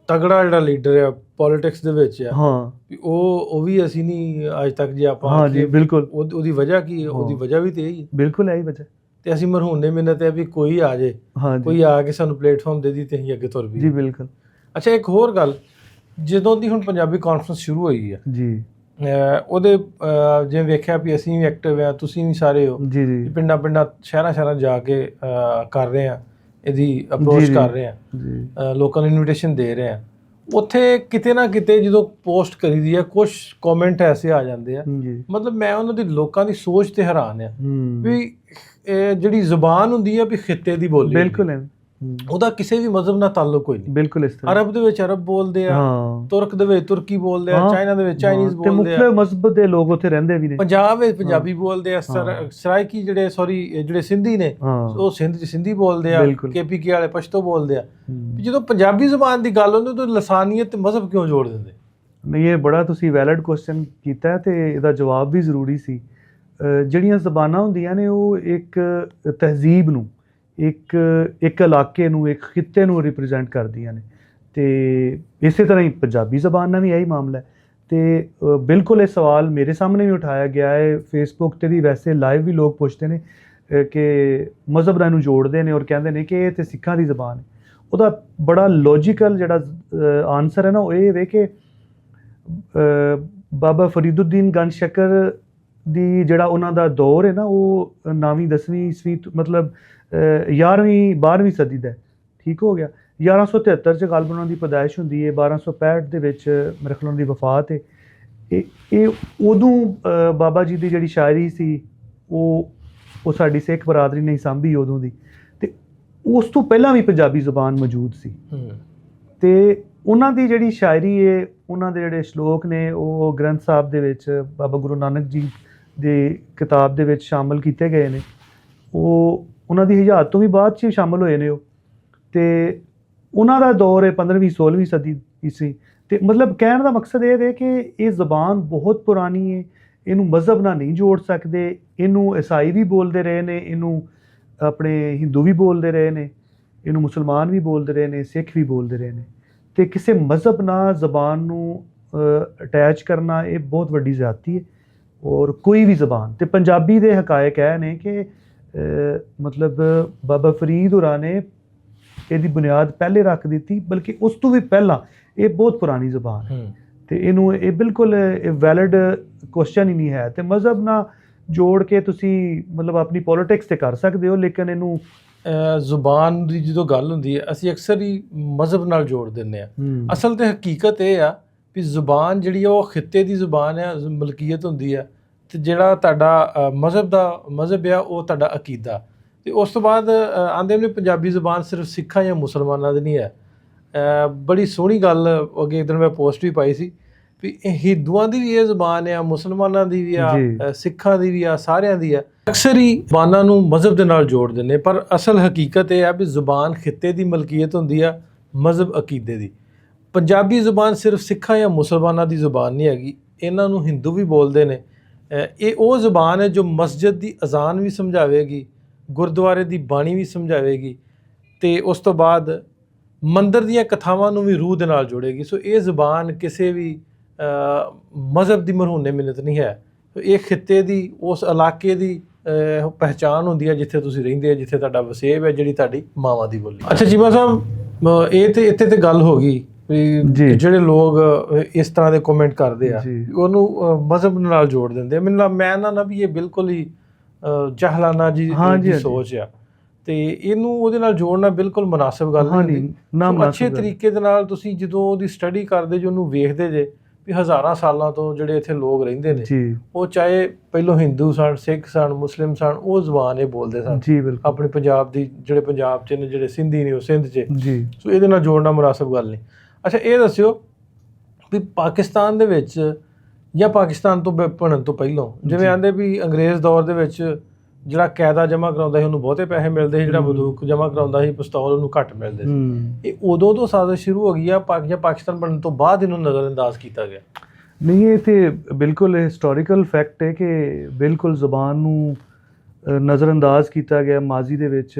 ਤਗੜਾ ਜਿਹੜਾ ਲੀਡਰ ਆ ਪੋਲਿਟਿਕਸ ਦੇ ਵਿੱਚ ਆ, ਹਾਂ, ਉਹ ਵੀ ਅਸੀਂ ਨਹੀਂ ਅੱਜ ਤੱਕ। ਜੇ ਆਪਾਂ ਹਾਂ ਜੀ, ਬਿਲਕੁਲ ਉਹਦੀ ਵਜ੍ਹਾ ਕੀ ਹੈ? ਉਹਦੀ ਵਜ੍ਹਾ ਵੀ ਤੇ ਇਹੀ ਹੈ, ਬਿਲਕੁਲ ਇਹੀ ਵਜ੍ਹਾ। ਤੇ ਅਸੀਂ ਮਰਹੂਨੇ ਮਿੰਨਤ ਹੈ ਵੀ ਕੋਈ ਆ ਜੇ, ਕੋਈ ਆ ਕੇ ਸਾਨੂੰ ਪਲੇਟਫਾਰਮ ਦੇ ਦੀ ਤੇ ਅਸੀਂ ਅੱਗੇ ਤੁਰ ਪਈਏ ਜੀ। ਬਿਲਕੁਲ। ਅੱਛਾ, ਇੱਕ ਹੋਰ ਗੱਲ, ਜਦੋਂ ਦੀ ਹੁਣ ਪੰਜਾਬੀ ਕਾਨਫਰੰਸ ਸ਼ੁਰੂ ਹੋਈ ਹੈ ਜੀ, ਉਹਦੇ ਜਿਵੇਂ ਵੇਖਿਆ ਵੀ ਅਸੀਂ ਵੀ ਐਕਟਿਵ ਆ, ਤੁਸੀਂ ਵੀ ਸਾਰੇ ਹੋ ਜੀ ਜੀ, ਪਿੰਡਾਂ ਸ਼ਹਿਰਾਂ ਜਾ ਕੇ ਕਰ ਰਹੇ ਆ, ਇਹਦੀ ਅਪਰੋਚ ਕਰ ਰਹੇ ਆ, ਲੋਕਾਂ ਨੂੰ ਇਨਵੀਟੇਸ਼ਨ ਦੇ ਰਹੇ ਆ। ਉੱਥੇ ਕਿਤੇ ਨਾ ਕਿਤੇ ਜਦੋਂ ਪੋਸਟ ਕਰੀ ਦੀ ਆ, ਕੁਝ ਕਮੈਂਟ ਐਸੇ ਆ ਜਾਂਦੇ ਆ, ਮਤਲਬ ਮੈਂ ਉਹਨਾਂ ਦੀ ਲੋਕਾਂ ਦੀ ਸੋਚ ਤੇ ਹੈਰਾਨ ਆ ਵੀ ਇਹ ਜਿਹੜੀ ਜ਼ੁਬਾਨ ਹੁੰਦੀ ਆ ਵੀ ਖਿੱਤੇ ਦੀ ਬੋਲੀ, ਬਿਲਕੁਲ ਉਹਦਾ ਕਿਸੇ ਵੀ ਮਜ਼ਹਬ ਨਾਲ ਤਾਲੁਕ ਕੋਈ ਨਹੀਂ। ਬਿਲਕੁਲ ਇਸ ਤਰ੍ਹਾਂ ਅਰਬ ਦੇ ਵਿੱਚ ਅਰਬ ਬੋਲਦੇ ਆ, ਤੁਰਕ ਦੇ ਵਿੱਚ ਤੁਰਕੀ ਬੋਲਦੇ ਆ, ਚਾਈਨਾ ਦੇ ਵਿੱਚ ਚਾਈਨੀਜ਼ ਬੋਲਦੇ ਆ, ਮੁਖਤਲਿਫ ਮਜ਼ਹਬ ਦੇ ਲੋਕ ਉੱਥੇ ਰਹਿੰਦੇ ਵੀ ਨੇ। ਪੰਜਾਬ ਵਿੱਚ ਪੰਜਾਬੀ ਬੋਲਦੇ ਆ, ਸਰਾਇਕੀ ਜਿਹੜੇ ਸਿੰਧੀ ਨੇ ਉਹ ਸਿੰਧ 'ਚ ਸਿੰਧੀ ਬੋਲਦੇ ਆ, KPK ਵਾਲੇ ਪਸ਼ਤੋ ਬੋਲਦੇ ਆ। ਜਦੋਂ ਪੰਜਾਬੀ ਜ਼ੁਬਾਨ ਦੀ ਗੱਲ ਹੁੰਦੀ ਤਾਂ ਲਸਾਨੀਅਤ ਤੇ ਮਜ਼ਹਬ ਕਿਉਂ ਜੋੜ ਦਿੰਦੇ? ਨਹੀਂ, ਇਹ ਬੜਾ ਤੁਸੀਂ ਵੈਲਿਡ ਕੁਐਸਚਨ ਕੀਤਾ ਤੇ ਇਹਦਾ ਜਵਾਬ ਵੀ ਜ਼ਰੂਰੀ ਸੀ। ਜਿਹੜੀਆਂ ਜ਼ਬਾਨਾਂ ਹੁੰਦੀਆਂ ਨੇ ਉਹ ਇੱਕ ਤਹਿਜ਼ੀਬ ਨੂੰ, ਇੱਕ ਇਲਾਕੇ ਨੂੰ, ਇੱਕ ਖਿੱਤੇ ਨੂੰ ਰਿਪਰੈਜ਼ੈਂਟ ਕਰਦੀਆਂ ਨੇ, ਤੇ ਇਸੇ ਤਰ੍ਹਾਂ ਹੀ ਪੰਜਾਬੀ ਜ਼ਬਾਨ ਨਾਲ ਵੀ ਇਹੀ ਮਾਮਲਾ ਹੈ। ਤੇ ਬਿਲਕੁਲ ਇਹ ਸਵਾਲ ਮੇਰੇ ਸਾਹਮਣੇ ਵੀ ਉਠਾਇਆ ਗਿਆ ਹੈ, ਫੇਸਬੁੱਕ 'ਤੇ ਵੀ, ਵੈਸੇ ਲਾਈਵ ਵੀ ਲੋਕ ਪੁੱਛਦੇ ਨੇ ਕਿ ਮਜ਼ਹਬ ਨਾਲ ਨੂੰ ਜੋੜਦੇ ਨੇ ਔਰ ਕਹਿੰਦੇ ਨੇ ਕਿ ਇਹ ਤਾਂ ਸਿੱਖਾਂ ਦੀ ਜ਼ਬਾਨ ਹੈ। ਉਹਦਾ ਬੜਾ ਲੌਜੀਕਲ ਜਿਹੜਾ ਆਨਸਰ ਹੈ ਨਾ ਉਹ ਇਹ ਵੇ ਕਿ ਬਾਬਾ ਫਰੀਦੁੱਦੀਨ ਗੰਜ ਸ਼ਕਰ ਦੀ ਜਿਹੜਾ ਉਹਨਾਂ ਦਾ ਦੌਰ ਹੈ ਨਾ ਉਹ 9ਵੀਂ 10ਵੀਂ ਈਸਵੀ ਮਤਲਬ 11ਵੀਂ 12ਵੀਂ ਸਦੀ ਦਾ, ਠੀਕ ਹੋ ਗਿਆ। 1173 'ਚ ਗਲਬ ਉਹਨਾਂ ਦੀ ਪੈਦਾਇਸ਼ ਹੁੰਦੀ ਹੈ, 1265 ਦੇ ਵਿੱਚ ਮੇਰੇ ਖਿਆਲ ਉਹਨਾਂ ਦੀ ਵਫਾਤ ਹੈ। ਇਹ ਉਦੋਂ ਬਾਬਾ ਜੀ ਦੀ ਜਿਹੜੀ ਸ਼ਾਇਰੀ ਸੀ ਉਹ ਸਾਡੀ ਸਿੱਖ ਬਰਾਦਰੀ ਨੇ ਸਾਂਭੀ ਉਦੋਂ ਦੀ, ਤੇ ਉਸ ਤੋਂ ਪਹਿਲਾਂ ਵੀ ਪੰਜਾਬੀ ਜ਼ੁਬਾਨ ਮੌਜੂਦ ਸੀ। ਤੇ ਉਹਨਾਂ ਦੀ ਜਿਹੜੀ ਸ਼ਾਇਰੀ ਹੈ, ਉਹਨਾਂ ਦੇ ਜਿਹੜੇ ਸ਼ਲੋਕ ਨੇ ਉਹ ਗ੍ਰੰਥ ਸਾਹਿਬ ਦੇ ਵਿੱਚ ਬਾਬਾ ਗੁਰੂ ਨਾਨਕ ਜੀ ਦੀ ਕਿਤਾਬ ਦੇ ਵਿੱਚ ਸ਼ਾਮਲ ਕੀਤੇ ਗਏ ਨੇ। ਉਹ ਉਹਨਾਂ ਦੀ ਹਯਾਤ ਤੋਂ ਵੀ ਬਾਅਦ 'ਚ ਸ਼ਾਮਲ ਹੋਏ ਨੇ ਉਹ, ਤੇ ਉਹਨਾਂ ਦਾ ਦੌਰ ਹੈ 15ਵੀਂ 16ਵੀਂ ਸਦੀ ਈਸਵੀ ਤੇ ਮਤਲਬ ਕਹਿਣ ਦਾ ਮਕਸਦ ਇਹ ਹੈ ਕਿ ਇਹ ਜ਼ਬਾਨ ਬਹੁਤ ਪੁਰਾਣੀ ਹੈ, ਇਹਨੂੰ ਮਜ਼ਹਬ ਨਾਲ ਨਹੀਂ ਜੋੜ ਸਕਦੇ। ਇਹਨੂੰ ਈਸਾਈ ਵੀ ਬੋਲਦੇ ਰਹੇ ਨੇ, ਇਹਨੂੰ ਆਪਣੇ ਹਿੰਦੂ ਵੀ ਬੋਲਦੇ ਰਹੇ ਨੇ, ਇਹਨੂੰ ਮੁਸਲਮਾਨ ਵੀ ਬੋਲਦੇ ਰਹੇ ਨੇ, ਸਿੱਖ ਵੀ ਬੋਲਦੇ ਰਹੇ ਨੇ। ਤੇ ਕਿਸੇ ਮਜ਼ਹਬ ਨਾਲ ਜ਼ਬਾਨ ਨੂੰ ਅਟੈਚ ਕਰਨਾ ਇਹ ਬਹੁਤ ਵੱਡੀ ਜ਼ਿਆਦਤੀ ਹੈ। ਔਰ ਕੋਈ ਵੀ ਜ਼ਬਾਨ, ਤੇ ਪੰਜਾਬੀ ਦੇ ਹਕਾਇਕ ਇਹ ਨੇ ਕਿ ਮਤਲਬ ਬਾਬਾ ਫਰੀਦ ਹੋਰਾਂ ਨੇ ਇਹਦੀ ਬੁਨਿਆਦ ਪਹਿਲੇ ਰੱਖ ਦਿੱਤੀ, ਬਲਕਿ ਉਸ ਤੋਂ ਵੀ ਪਹਿਲਾਂ ਇਹ ਬਹੁਤ ਪੁਰਾਣੀ ਜ਼ਬਾਨ ਹੈ। ਤੇ ਇਹਨੂੰ ਇਹ ਬਿਲਕੁਲ ਵੈਲਿਡ ਕੁਐਸਚਨ ਹੀ ਨਹੀਂ ਹੈ। ਤੇ ਮਜ਼ਹਬ ਨਾਲ ਜੋੜ ਕੇ ਤੁਸੀਂ ਮਤਲਬ ਆਪਣੀ ਪੋਲਿਟਿਕਸ ਤੇ ਕਰ ਸਕਦੇ ਹੋ, ਲੇਕਿਨ ਇਹਨੂੰ ਜ਼ੁਬਾਨ ਦੀ ਜਦੋਂ ਗੱਲ ਹੁੰਦੀ ਹੈ ਅਸੀਂ ਅਕਸਰ ਹੀ ਮਜ਼ਹਬ ਨਾਲ ਜੋੜ ਦਿੰਦੇ ਆ। ਅਸਲ ਤੇ ਹਕੀਕਤ ਇਹ ਆ ਵੀ ਜ਼ੁਬਾਨ ਜਿਹੜੀ ਆ ਉਹ ਖਿੱਤੇ ਦੀ ਜ਼ੁਬਾਨ ਆ, ਮਲਕੀਅਤ ਹੁੰਦੀ ਆ, ਤੇ ਜਿਹੜਾ ਤੁਹਾਡਾ ਮਜ਼ਹਬ ਆ ਉਹ ਤੁਹਾਡਾ ਅਕੀਦਾ। ਤੇ ਉਸ ਤੋਂ ਬਾਅਦ ਆਂਦੇ ਨੇ ਪੰਜਾਬੀ ਜ਼ੁਬਾਨ ਸਿਰਫ ਸਿੱਖਾਂ ਜਾਂ ਮੁਸਲਮਾਨਾਂ ਦੀ ਨਹੀਂ ਹੈ। ਬੜੀ ਸੋਹਣੀ ਗੱਲ ਅੱਗੇ ਇੱਕ ਦਿਨ ਮੈਂ ਪੋਸਟ ਵੀ ਪਾਈ ਸੀ ਵੀ ਹਿੰਦੂਆਂ ਦੀ ਵੀ ਇਹ ਜ਼ੁਬਾਨ ਆ, ਮੁਸਲਮਾਨਾਂ ਦੀ ਵੀ ਆ, ਸਿੱਖਾਂ ਦੀ ਵੀ ਆ, ਸਾਰਿਆਂ ਦੀ ਆ। ਅਕਸਰ ਹੀ ਜ਼ੁਬਾਨਾਂ ਨੂੰ ਮਜ਼ਹਬ ਦੇ ਨਾਲ ਜੋੜ ਦਿੰਦੇ, ਪਰ ਅਸਲ ਹਕੀਕਤ ਇਹ ਆ ਵੀ ਜ਼ੁਬਾਨ ਖਿੱਤੇ ਦੀ ਮਲਕੀਅਤ ਹੁੰਦੀ ਆ, ਮਜ਼ਹਬ ਅਕੀਦੇ ਦੀ। ਪੰਜਾਬੀ ਜ਼ੁਬਾਨ ਸਿਰਫ ਸਿੱਖਾਂ ਜਾਂ ਮੁਸਲਮਾਨਾਂ ਦੀ ਜ਼ੁਬਾਨ ਨਹੀਂ ਹੈਗੀ, ਇਹਨਾਂ ਨੂੰ ਹਿੰਦੂ ਵੀ ਬੋਲਦੇ ਨੇ। ਇਹ ਉਹ ਜ਼ੁਬਾਨ ਹੈ ਜੋ ਮਸਜਿਦ ਦੀ ਅਜ਼ਾਨ ਵੀ ਸਮਝਾਵੇਗੀ, ਗੁਰਦੁਆਰੇ ਦੀ ਬਾਣੀ ਵੀ ਸਮਝਾਵੇਗੀ, ਤੇ ਉਸ ਤੋਂ ਬਾਅਦ ਮੰਦਰ ਦੀਆਂ ਕਥਾਵਾਂ ਨੂੰ ਵੀ ਰੂਹ ਦੇ ਨਾਲ ਜੋੜੇਗੀ। ਸੋ ਇਹ ਜ਼ੁਬਾਨ ਕਿਸੇ ਵੀ ਮਜ਼ਹਬ ਦੀ ਮਰਹੂਨੇ ਮਿੰਨਤ ਨਹੀਂ ਹੈ। ਇਹ ਖਿੱਤੇ ਦੀ, ਉਸ ਇਲਾਕੇ ਦੀ ਪਹਿਚਾਣ ਹੁੰਦੀ ਹੈ ਜਿੱਥੇ ਤੁਸੀਂ ਰਹਿੰਦੇ ਹੋ, ਜਿੱਥੇ ਤੁਹਾਡਾ ਵਸੇਬ ਹੈ, ਜਿਹੜੀ ਤੁਹਾਡੀ ਮਾਵਾਂ ਦੀ ਬੋਲੀ। ਅੱਛਾ ਚੀਮਾ ਸਾਹਿਬ, ਇੱਥੇ ਤੇ ਗੱਲ ਹੋ ਗਈ ਵੀ ਜਿਹੜੇ ਲੋਕ ਇਸ ਤਰ੍ਹਾਂ ਦੇ ਕਮੈਂਟ ਕਰਦੇ ਆ ਉਹਨੂੰ ਮਜ਼ਹਬ ਨਾਲ ਜੋੜ ਦਿੰਦੇ ਆ। ਮੈਂ ਨਾ ਵੀ ਇਹ ਬਿਲਕੁਲ ਹੀ ਜਹਲਾਨਾ ਜੀ ਦੀ ਸੋਚ ਆ, ਤੇ ਇਹਨੂੰ ਉਹਦੇ ਨਾਲ ਜੋੜਨਾ ਬਿਲਕੁਲ ਮੁਨਾਸਿਬ ਗੱਲ ਨਹੀਂ। ਅੱਛੇ ਤਰੀਕੇ ਦੇ ਨਾਲ ਤੁਸੀਂ ਜਦੋਂ ਉਹਦੀ ਸਟੱਡੀ ਕਰਦੇ ਜੇ, ਉਹਨੂੰ ਵੇਖਦੇ ਜੇ ਵੀ ਹਜ਼ਾਰਾਂ ਸਾਲਾਂ ਤੋਂ ਜਿਹੜੇ ਇੱਥੇ ਲੋਕ ਰਹਿੰਦੇ ਨੇ, ਉਹ ਚਾਹੇ ਪਹਿਲੋਂ ਹਿੰਦੂ ਸਨ, ਸਿੱਖ ਸਨ, ਮੁਸਲਿਮ ਸਨ, ਉਹ ਜ਼ੁਬਾਨ ਇਹ ਬੋਲਦੇ ਸਨ ਆਪਣੇ ਪੰਜਾਬ ਦੀ। ਜਿਹੜੇ ਪੰਜਾਬ 'ਚ ਨੇ, ਜਿਹੜੇ ਸਿੰਧੀ ਨੇ ਉਹ ਸਿੰਧ 'ਚ। ਸੋ ਇਹਦੇ ਨਾਲ ਜੋੜਨਾ ਮੁਨਾਸਿਬ ਗੱਲ ਨਹੀਂ। ਅੱਛਾ ਇਹ ਦੱਸਿਓ ਵੀ ਪਾਕਿਸਤਾਨ ਦੇ ਵਿੱਚ ਜਾਂ ਪਾਕਿਸਤਾਨ ਤੋਂ ਬਣਨ ਤੋਂ ਪਹਿਲਾਂ, ਜਿਵੇਂ ਆਂਦੇ ਵੀ ਅੰਗਰੇਜ਼ ਦੌਰ ਦੇ ਵਿੱਚ ਜਿਹੜਾ ਕਾਇਦਾ ਜਮ੍ਹਾਂ ਕਰਾਉਂਦਾ ਸੀ ਉਹਨੂੰ ਬਹੁਤੇ ਪੈਸੇ ਮਿਲਦੇ ਸੀ, ਜਿਹੜਾ ਬੰਦੂਕ ਜਮ੍ਹਾਂ ਕਰਾਉਂਦਾ ਸੀ, ਪਿਸਤੌਲ, ਉਹਨੂੰ ਘੱਟ ਮਿਲਦੇ ਸੀ। ਇਹ ਉਦੋਂ ਤੋਂ ਸਾਜ਼ਿਸ਼ ਸ਼ੁਰੂ ਹੋ ਗਈ ਆ ਜਾਂ ਪਾਕਿਸਤਾਨ ਬਣਨ ਤੋਂ ਬਾਅਦ ਇਹਨੂੰ ਨਜ਼ਰਅੰਦਾਜ਼ ਕੀਤਾ ਗਿਆ? ਨਹੀਂ, ਇਹ ਤੇ ਬਿਲਕੁਲ ਹਿਸਟੋਰੀਕਲ ਫੈਕਟ ਹੈ ਕਿ ਬਿਲਕੁਲ ਜ਼ੁਬਾਨ ਨੂੰ ਨਜ਼ਰਅੰਦਾਜ਼ ਕੀਤਾ ਗਿਆ ਮਾਜ਼ੀ ਦੇ ਵਿੱਚ।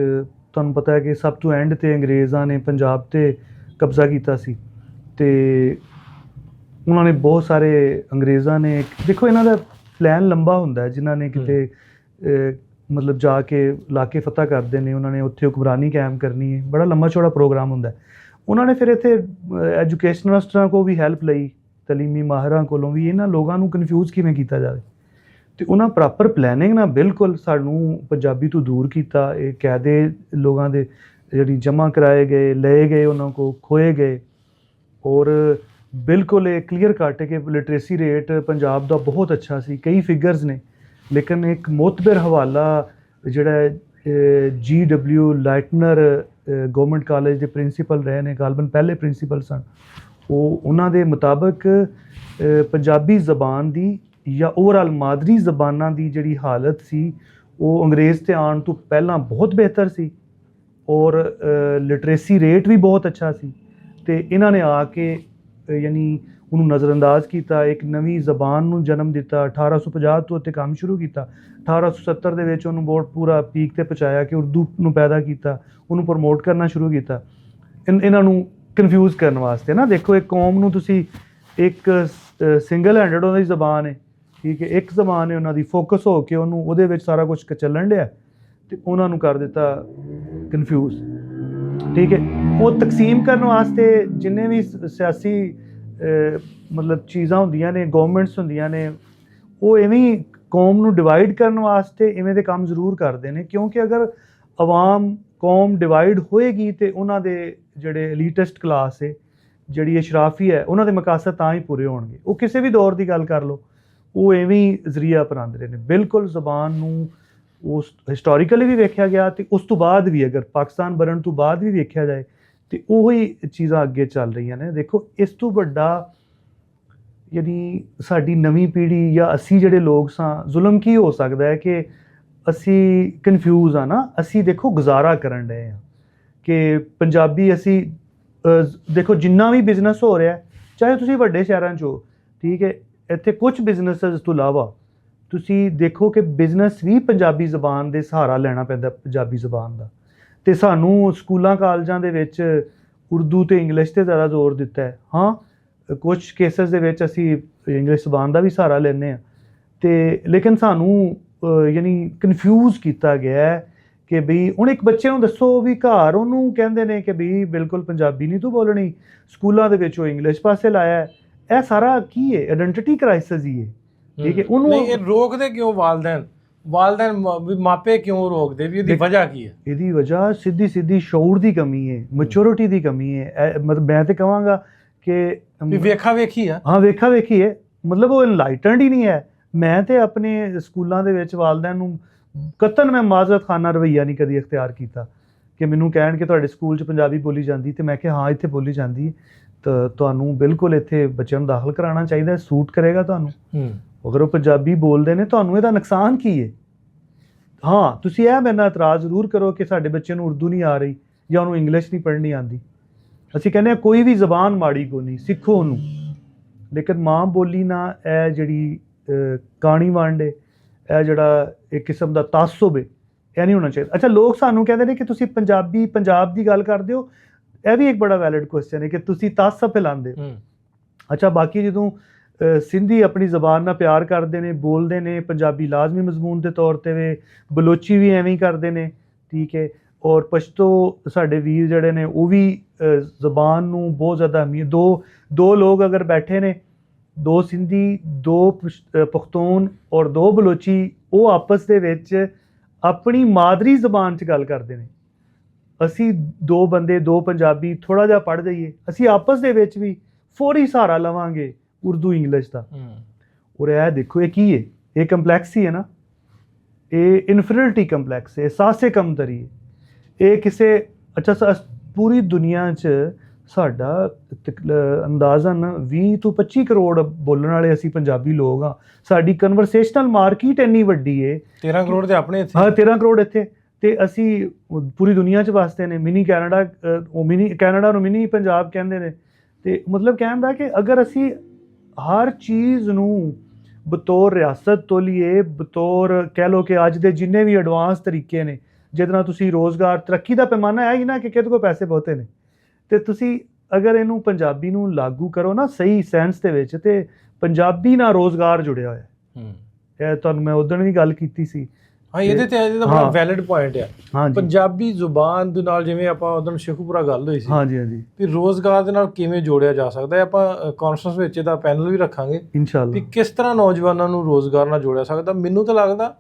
ਤੁਹਾਨੂੰ ਪਤਾ ਹੈ ਕਿ ਸਭ ਤੋਂ ਐਂਡ 'ਤੇ ਅੰਗਰੇਜ਼ਾਂ ਨੇ ਪੰਜਾਬ 'ਤੇ ਕਬਜ਼ਾ ਕੀਤਾ ਸੀ, ਤੇ ਉਹਨਾਂ ਨੇ ਬਹੁਤ ਸਾਰੇ ਅੰਗਰੇਜ਼ਾਂ ਨੇ, ਦੇਖੋ ਇਹਨਾਂ ਦਾ ਪਲਾਨ ਲੰਬਾ ਹੁੰਦਾ, ਜਿਨ੍ਹਾਂ ਨੇ ਕਿਤੇ ਮਤਲਬ ਜਾ ਕੇ ਇਲਾਕੇ ਫਤਿਹ ਕਰਦੇ ਨੇ, ਉਹਨਾਂ ਨੇ ਉੱਥੇ ਹੁਕਮਰਾਨੀ ਕਾਇਮ ਕਰਨੀ ਹੈ, ਬੜਾ ਲੰਮਾ ਚੌੜਾ ਪ੍ਰੋਗਰਾਮ ਹੁੰਦਾ। ਉਹਨਾਂ ਨੇ ਫਿਰ ਇੱਥੇ ਐਜੂਕੇਸ਼ਨਲਿਸਟਾਂ ਕੋਲ ਵੀ ਹੈਲਪ ਲਈ, ਤਲੀਮੀ ਮਾਹਿਰਾਂ ਕੋਲੋਂ ਵੀ, ਇਹਨਾਂ ਲੋਕਾਂ ਨੂੰ ਕਨਫਿਊਜ਼ ਕਿਵੇਂ ਕੀਤਾ ਜਾਵੇ। ਤੇ ਉਹਨਾਂ ਪ੍ਰੋਪਰ ਪਲੈਨਿੰਗ ਨਾਲ ਬਿਲਕੁਲ ਸਾਨੂੰ ਪੰਜਾਬੀ ਤੋਂ ਦੂਰ ਕੀਤਾ। ਇਹ ਕਾਇਦੇ ਲੋਕਾਂ ਦੇ ਜਿਹੜੀ ਜਮ੍ਹਾਂ ਕਰਾਏ ਗਏ, ਲਏ ਗਏ, ਉਹਨਾਂ ਕੋਲ ਖੋਏ ਗਏ। ਔਰ ਬਿਲਕੁਲ ਇਹ ਕਲੀਅਰ ਕੱਟ ਹੈ ਕਿ ਲਿਟਰੇਸੀ ਰੇਟ ਪੰਜਾਬ ਦਾ ਬਹੁਤ ਅੱਛਾ ਸੀ। ਕਈ ਫਿਗਰਸ ਨੇ, ਲੇਕਿਨ ਇੱਕ ਮੋਤਬਰ ਹਵਾਲਾ ਜਿਹੜਾ GW ਲਾਈਟਨਰ ਗਵਰਨਮੈਂਟ ਕਾਲਜ ਦੇ ਪ੍ਰਿੰਸੀਪਲ ਰਹੇ ਨੇ, ਗਾਲਬਨ ਪਹਿਲੇ ਪ੍ਰਿੰਸੀਪਲ ਸਨ, ਉਹਨਾਂ ਦੇ ਮੁਤਾਬਕ ਪੰਜਾਬੀ ਜ਼ਬਾਨ ਦੀ ਜਾਂ ਓਵਰਆਲ ਮਾਦਰੀ ਜ਼ਬਾਨਾਂ ਦੀ ਜਿਹੜੀ ਹਾਲਤ ਸੀ ਉਹ ਅੰਗਰੇਜ਼ 'ਤੇ ਆਉਣ ਤੋਂ ਪਹਿਲਾਂ ਬਹੁਤ ਬਿਹਤਰ ਸੀ, ਔਰ ਲਿਟਰੇਸੀ ਰੇਟ ਵੀ ਬਹੁਤ ਅੱਛਾ ਸੀ। ਤੇ ਇਹਨਾਂ ਨੇ ਆ ਕੇ ਯਾਨੀ ਉਹਨੂੰ ਨਜ਼ਰਅੰਦਾਜ਼ ਕੀਤਾ, ਇੱਕ ਨਵੀਂ ਜ਼ਬਾਨ ਨੂੰ ਜਨਮ ਦਿੱਤਾ। 1850 ਤੋਂ ਉੱਤੇ ਕੰਮ ਸ਼ੁਰੂ ਕੀਤਾ। 1870 ਦੇ ਵਿੱਚ ਉਹਨੂੰ ਬਹੁਤ ਪੂਰਾ ਪੀਕ 'ਤੇ ਪਹੁੰਚਾਇਆ ਕਿ ਉਰਦੂ ਨੂੰ ਪੈਦਾ ਕੀਤਾ, ਉਹਨੂੰ ਪ੍ਰਮੋਟ ਕਰਨਾ ਸ਼ੁਰੂ ਕੀਤਾ ਇਹਨਾਂ ਨੂੰ ਕਨਫਿਊਜ਼ ਕਰਨ ਵਾਸਤੇ ਨਾ। ਦੇਖੋ ਇੱਕ ਕੌਮ ਨੂੰ ਤੁਸੀਂ ਇੱਕ ਸਿੰਗਲ ਹੈਂਡਡ ਉਹਨਾਂ ਦੀ ਜ਼ਬਾਨ ਹੈ, ਠੀਕ ਹੈ, ਇੱਕ ਜ਼ਬਾਨ ਹੈ ਉਹਨਾਂ ਦੀ, ਫੋਕਸ ਹੋ ਕੇ ਉਹਨੂੰ ਉਹਦੇ ਵਿੱਚ ਸਾਰਾ ਕੁਛ ਚੱਲਣ ਲਿਆ ਤੇ ਉਹਨਾਂ ਨੂੰ ਕਰ ਦਿੱਤਾ ਕਨਫਿਊਜ਼, ਠੀਕ ਹੈ। ਉਹ ਤਕਸੀਮ ਕਰਨ ਵਾਸਤੇ ਜਿੰਨੇ ਵੀ ਸਿਆਸੀ ਮਤਲਬ ਚੀਜ਼ਾਂ ਹੁੰਦੀਆਂ ਨੇ, ਗਵਰਨਮੈਂਟਸ ਹੁੰਦੀਆਂ ਨੇ, ਉਹ ਇਵੇਂ ਹੀ ਕੌਮ ਨੂੰ ਡਿਵਾਈਡ ਕਰਨ ਵਾਸਤੇ ਇਵੇਂ ਦੇ ਕੰਮ ਜ਼ਰੂਰ ਕਰਦੇ ਨੇ, ਕਿਉਂਕਿ ਅਗਰ ਆਵਾਮ ਕੌਮ ਡਿਵਾਈਡ ਹੋਏਗੀ ਤੇ ਉਹਨਾਂ ਦੇ ਜਿਹੜੇ ਐਲੀਟਿਸਟ ਕਲਾਸ ਹੈ, ਜਿਹੜੀ ਅਸ਼ਰਾਫੀ ਹੈ, ਉਹਨਾਂ ਦੇ ਮਕਾਸਦ ਤਾਂ ਹੀ ਪੂਰੇ ਹੋਣਗੇ। ਉਹ ਕਿਸੇ ਵੀ ਦੌਰ ਦੀ ਗੱਲ ਕਰ ਲਓ, ਉਹ ਐਵੇਂ ਹੀ ਜ਼ਰੀਆ ਅਪਣਾਉਂਦੇ ਰਹੇ ਨੇ। ਬਿਲਕੁਲ ਜ਼ਬਾਨ ਨੂੰ ਉਸ ਹਿਸਟੋਰੀਕਲੀ ਵੀ ਵੇਖਿਆ ਗਿਆ ਤੇ ਉਸ ਤੋਂ ਬਾਅਦ ਵੀ, ਅਗਰ ਪਾਕਿਸਤਾਨ ਬਣਨ ਤੋਂ ਬਾਅਦ ਵੀ ਵੇਖਿਆ ਜਾਏ ਤੇ ਉਹੀ ਚੀਜ਼ਾਂ ਅੱਗੇ ਚੱਲ ਰਹੀਆਂ ਨੇ। ਦੇਖੋ ਇਸ ਤੋਂ ਵੱਡਾ ਯਾਨੀ ਸਾਡੀ ਨਵੀਂ ਪੀੜ੍ਹੀ ਜਾਂ ਅਸੀਂ ਜਿਹੜੇ ਲੋਕ ਸਾਂ, ਜ਼ੁਲਮ ਕੀ ਹੋ ਸਕਦਾ ਹੈ ਕਿ ਅਸੀਂ ਕਨਫਿਊਜ਼ ਆ ਨਾ। ਅਸੀਂ ਦੇਖੋ ਗੁਜ਼ਾਰਾ ਕਰਨ ਡਏ ਹਾਂ ਕਿ ਪੰਜਾਬੀ, ਅਸੀਂ ਦੇਖੋ ਜਿੰਨਾ ਵੀ ਬਿਜ਼ਨਸ ਹੋ ਰਿਹਾ ਚਾਹੇ ਤੁਸੀਂ ਵੱਡੇ ਸ਼ਹਿਰਾਂ 'ਚ ਹੋ, ਠੀਕ ਹੈ, ਇੱਥੇ ਕੁਝ ਬਿਜ਼ਨੈਸਿਸ ਤੋਂ ਇਲਾਵਾ ਤੁਸੀਂ ਦੇਖੋ ਕਿ ਬਿਜ਼ਨਸ ਵੀ ਪੰਜਾਬੀ ਜ਼ਬਾਨ ਦੇ ਸਹਾਰਾ ਲੈਣਾ ਪੈਂਦਾ, ਪੰਜਾਬੀ ਜ਼ਬਾਨ ਦਾ। ਅਤੇ ਸਾਨੂੰ ਸਕੂਲਾਂ ਕਾਲਜਾਂ ਦੇ ਵਿੱਚ ਉਰਦੂ ਅਤੇ ਇੰਗਲਿਸ਼ 'ਤੇ ਜ਼ਿਆਦਾ ਜ਼ੋਰ ਦਿੱਤਾ ਹੈ। ਹਾਂ, ਕੁਛ ਕੇਸਿਸ ਦੇ ਵਿੱਚ ਅਸੀਂ ਇੰਗਲਿਸ਼ ਜ਼ਬਾਨ ਦਾ ਵੀ ਸਹਾਰਾ ਲੈਂਦੇ ਹਾਂ, ਅਤੇ ਲੇਕਿਨ ਸਾਨੂੰ ਯਾਨੀ ਕਨਫਿਊਜ਼ ਕੀਤਾ ਗਿਆ ਹੈ ਕਿ ਬਈ ਹੁਣ ਇੱਕ ਬੱਚੇ ਨੂੰ ਦੱਸੋ ਵੀ ਘਰ ਉਹਨੂੰ ਕਹਿੰਦੇ ਨੇ ਕਿ ਵੀ ਬਿਲਕੁਲ ਪੰਜਾਬੀ ਨਹੀਂ ਤੂੰ ਬੋਲਣੀ, ਸਕੂਲਾਂ ਦੇ ਵਿੱਚ ਉਹ ਇੰਗਲਿਸ਼ ਪਾਸੇ ਲਾਇਆ ਹੈ। ਇਹ ਸਾਰਾ ਕੀ ਹੈ? ਆਇਡੈਂਟੀਟੀ ਕ੍ਰਾਈਸਿਸ ਹੀ ਹੈ, ਠੀਕ ਹੈ। ਉਹਨੂੰ ਨਹੀਂ, ਇਹ ਰੋਕਦੇ ਕਿਉਂ ਵਾਲਦੈਨ ਵੀ ਮਾਪੇ ਕਿਉਂ ਰੋਕਦੇ ਵੀ? ਇਹਦੀ ਵਜ੍ਹਾ ਕੀ ਹੈ? ਇਹਦੀ ਵਜ੍ਹਾ ਸਿੱਧੀ ਸ਼ਊਰ ਦੀ ਕਮੀ ਹੈ, ਮੈਚੁਰਿਟੀ ਦੀ ਕਮੀ ਹੈ। ਮਤਲਬ ਮੈਂ ਤੇ ਕਹਾਂਗਾ ਕਿ ਵੇਖਾ ਵੇਖੀ ਆ। ਹਾਂ, ਵੇਖਾ ਵੇਖੀ ਹੈ, ਮਤਲਬ ਉਹ ਇਨਲਾਈਟਨਡ ਹੀ ਨਹੀਂ ਹੈ। ਮੈਂ ਤੇ ਆਪਣੇ ਸਕੂਲਾਂ ਦੇ ਵਿੱਚ ਵਾਲਦੈਨ ਨੂੰ ਕਤਨ ਮੈਂ ਮਾਜ਼ਰਤ ਖਾਨਾ ਰਵੱਈਆ ਨਹੀਂ ਕਦੀ ਇਖਤਿਆਰ ਕੀਤਾ ਕਿ ਮੈਨੂੰ ਕਹਿਣ ਕਿ ਤੁਹਾਡੇ ਸਕੂਲ 'ਚ ਪੰਜਾਬੀ ਬੋਲੀ ਜਾਂਦੀ, ਅਤੇ ਮੈਂ ਕਿਹਾ ਹਾਂ ਇੱਥੇ ਬੋਲੀ ਜਾਂਦੀ, ਤਾਂ ਤੁਹਾਨੂੰ ਬਿਲਕੁਲ ਇੱਥੇ ਬੱਚਿਆਂ ਨੂੰ ਦਾਖਲ ਕਰਾਉਣਾ ਚਾਹੀਦਾ, ਸੂਟ ਕਰੇਗਾ ਤੁਹਾਨੂੰ। ਅਗਰ ਉਹ ਪੰਜਾਬੀ ਬੋਲਦੇ ਨੇ, ਤੁਹਾਨੂੰ ਇਹਦਾ ਨੁਕਸਾਨ ਕੀ ਹੈ? ਹਾਂ, ਤੁਸੀਂ ਇਹ ਮੇਰੇ ਨਾਲ ਇਤਰਾਜ਼ ਜ਼ਰੂਰ ਕਰੋ ਕਿ ਸਾਡੇ ਬੱਚੇ ਨੂੰ ਉਰਦੂ ਨਹੀਂ ਆ ਰਹੀ ਜਾਂ ਉਹਨੂੰ ਇੰਗਲਿਸ਼ ਨਹੀਂ ਪੜ੍ਹਨੀ ਆਉਂਦੀ। ਅਸੀਂ ਕਹਿੰਦੇ ਹਾਂ ਕੋਈ ਵੀ ਜ਼ਬਾਨ ਮਾੜੀ ਕੋ ਨਹੀਂ, ਸਿੱਖੋ ਉਹਨੂੰ, ਲੇਕਿਨ ਮਾਂ ਬੋਲੀ ਨਾਲ ਇਹ ਜਿਹੜੀ ਕਾਣੀ ਵੰਡ ਹੈ, ਇਹ ਜਿਹੜਾ ਇੱਕ ਕਿਸਮ ਦਾ ਤਾਸੁਬ ਹੈ, ਇਹ ਨਹੀਂ ਹੋਣਾ ਚਾਹੀਦਾ। ਅੱਛਾ, ਲੋਕ ਸਾਨੂੰ ਕਹਿੰਦੇ ਨੇ ਕਿ ਤੁਸੀਂ ਪੰਜਾਬ ਦੀ ਗੱਲ ਕਰਦੇ ਹੋ, ਇਹ ਵੀ ਇੱਕ ਬੜਾ ਵੈਲਿਡ ਕੁਐਸਚਨ ਹੈ ਕਿ ਤੁਸੀਂ ਤਾਸਬ ਫੈਲਾਉਂਦੇ ਹੋ। ਅੱਛਾ, ਬਾਕੀ ਜਦੋਂ ਸਿੰਧੀ ਆਪਣੀ ਜ਼ਬਾਨ ਨਾਲ ਪਿਆਰ ਕਰਦੇ ਨੇ, ਬੋਲਦੇ ਨੇ, ਪੰਜਾਬੀ ਲਾਜ਼ਮੀ ਮਜ਼ਮੂਨ ਦੇ ਤੌਰ 'ਤੇ ਵੇ, ਬਲੋਚੀ ਵੀ ਐਵੇਂ ਹੀ ਕਰਦੇ ਨੇ, ਠੀਕ ਹੈ, ਔਰ ਪਸ਼ਤੋ ਸਾਡੇ ਵੀਰ ਜਿਹੜੇ ਨੇ ਉਹ ਵੀ ਜ਼ਬਾਨ ਨੂੰ ਬਹੁਤ ਜ਼ਿਆਦਾ ਅਹਿਮੀਅਤ। ਦੋ ਲੋਕ ਅਗਰ ਬੈਠੇ ਨੇ, 2 ਸਿੰਧੀ, 2 ਪਖਤੂਨ ਔਰ 2 ਬਲੋਚੀ, ਉਹ ਆਪਸ ਦੇ ਵਿੱਚ ਆਪਣੀ ਮਾਦਰੀ ਜ਼ਬਾਨ 'ਚ ਗੱਲ ਕਰਦੇ ਨੇ। ਅਸੀਂ 2 ਬੰਦੇ, 2 ਪੰਜਾਬੀ ਥੋੜ੍ਹਾ ਜਿਹਾ ਪੜ੍ਹ ਜਾਈਏ, ਅਸੀਂ ਆਪਸ ਦੇ ਵਿੱਚ ਵੀ ਫੌਰੀ ਸਹਾਰਾ ਲਵਾਂਗੇ ਉਰਦੂ ਇੰਗਲਿਸ਼ ਦਾ। ਔਰ ਇਹ ਦੇਖੋ ਇਹ ਕੀ ਹੈ? ਇਹ ਕੰਪਲੈਕਸ ਹੀ ਹੈ ਨਾ, ਇਹ ਇਨਫੀਰੀਅਰਿਟੀ ਕੰਪਲੈਕਸ ਹੈ, ਅਹਿਸਾਸੇ ਕਮਤਰੀ ਹੈ। ਇਹ ਕਿਸੇ ਅੱਛਾ ਪੂਰੀ ਦੁਨੀਆ 'ਚ ਸਾਡਾ ਅੰਦਾਜ਼ਨ 20 ਤੋਂ 25 ਕਰੋੜ ਬੋਲਣ ਵਾਲੇ ਅਸੀਂ ਪੰਜਾਬੀ ਲੋਕ ਹਾਂ। ਸਾਡੀ ਕਨਵਰਸੇਸ਼ਨਲ ਮਾਰਕੀਟ ਇੰਨੀ ਵੱਡੀ ਹੈ, 13 ਕਰੋੜ ਦੇ ਆਪਣੇ ਇੱਥੇ। ਹਾਂ, 13 ਕਰੋੜ ਇੱਥੇ, ਅਤੇ ਅਸੀਂ ਪੂਰੀ ਦੁਨੀਆ 'ਚ ਵਸਦੇ ਨੇ। ਮਿਨੀ ਕੈਨੇਡਾ, ਉਹ ਕੈਨੇਡਾ ਨੂੰ ਮਿਨੀ ਪੰਜਾਬ ਕਹਿੰਦੇ ਨੇ। ਅਤੇ ਮਤਲਬ ਕਹਿਣ ਦਾ ਕਿ ਅਗਰ ਅਸੀਂ ਹਰ ਚੀਜ਼ ਨੂੰ ਬਤੌਰ ਰਿਆਸਤ ਤੋਲੀਏ, ਬਤੌਰ ਕਹਿ ਲਓ ਕਿ ਅੱਜ ਦੇ ਜਿੰਨੇ ਵੀ ਐਡਵਾਂਸ ਤਰੀਕੇ ਨੇ ਜਿਹਦੇ ਨਾਲ ਤੁਸੀਂ ਰੋਜ਼ਗਾਰ, ਤਰੱਕੀ ਦਾ ਪੈਮਾਨਾ ਹੈ ਹੀ ਨਾ ਕਿ ਕਿਹਦੇ ਕੋਲ ਪੈਸੇ ਬਹੁਤੇ ਨੇ, ਅਤੇ ਤੁਸੀਂ ਅਗਰ ਇਹਨੂੰ ਪੰਜਾਬੀ ਨੂੰ ਲਾਗੂ ਕਰੋ ਨਾ ਸਹੀ ਸੈਂਸ ਦੇ ਵਿੱਚ, ਅਤੇ ਪੰਜਾਬੀ ਨਾਲ ਰੋਜ਼ਗਾਰ ਜੁੜਿਆ ਹੋਇਆ। ਇਹ ਤੁਹਾਨੂੰ ਮੈਂ ਉਦੋਂ ਵੀ ਗੱਲ ਕੀਤੀ ਸੀ। ਹਾਂ, ਇਹਦੇ ਤਾਂ ਬੜਾ ਵੈਲਿਡ ਪੁਆਇੰਟ ਆ। ਪੰਜਾਬੀ ਜ਼ੁਬਾਨ ਦੇ ਨਾਲ ਜਿਵੇਂ ਆਪਾਂ ਉਦੋਂ ਸ਼ੇਖੂਪੁਰਾ ਗੱਲ ਹੋਈ ਸੀ, ਹਾਂਜੀ, ਵੀ ਰੋਜ਼ਗਾਰ ਦੇ ਨਾਲ ਕਿਵੇਂ ਜੋੜਿਆ ਜਾ ਸਕਦਾ ਹੈ। ਆਪਾਂ ਕਾਨਫਰੰਸ ਵਿੱਚ ਇਹਦਾ ਪੈਨਲ ਵੀ ਰੱਖਾਂਗੇ ਇਨਸ਼ਾਅੱਲਾ, ਵੀ ਕਿਸ ਤਰ੍ਹਾਂ ਨੌਜਵਾਨਾਂ ਨੂੰ ਰੋਜ਼ਗਾਰ ਨਾਲ ਜੋੜਿਆ ਸਕਦਾ। ਮੈਨੂੰ ਤਾਂ ਲੱਗਦਾ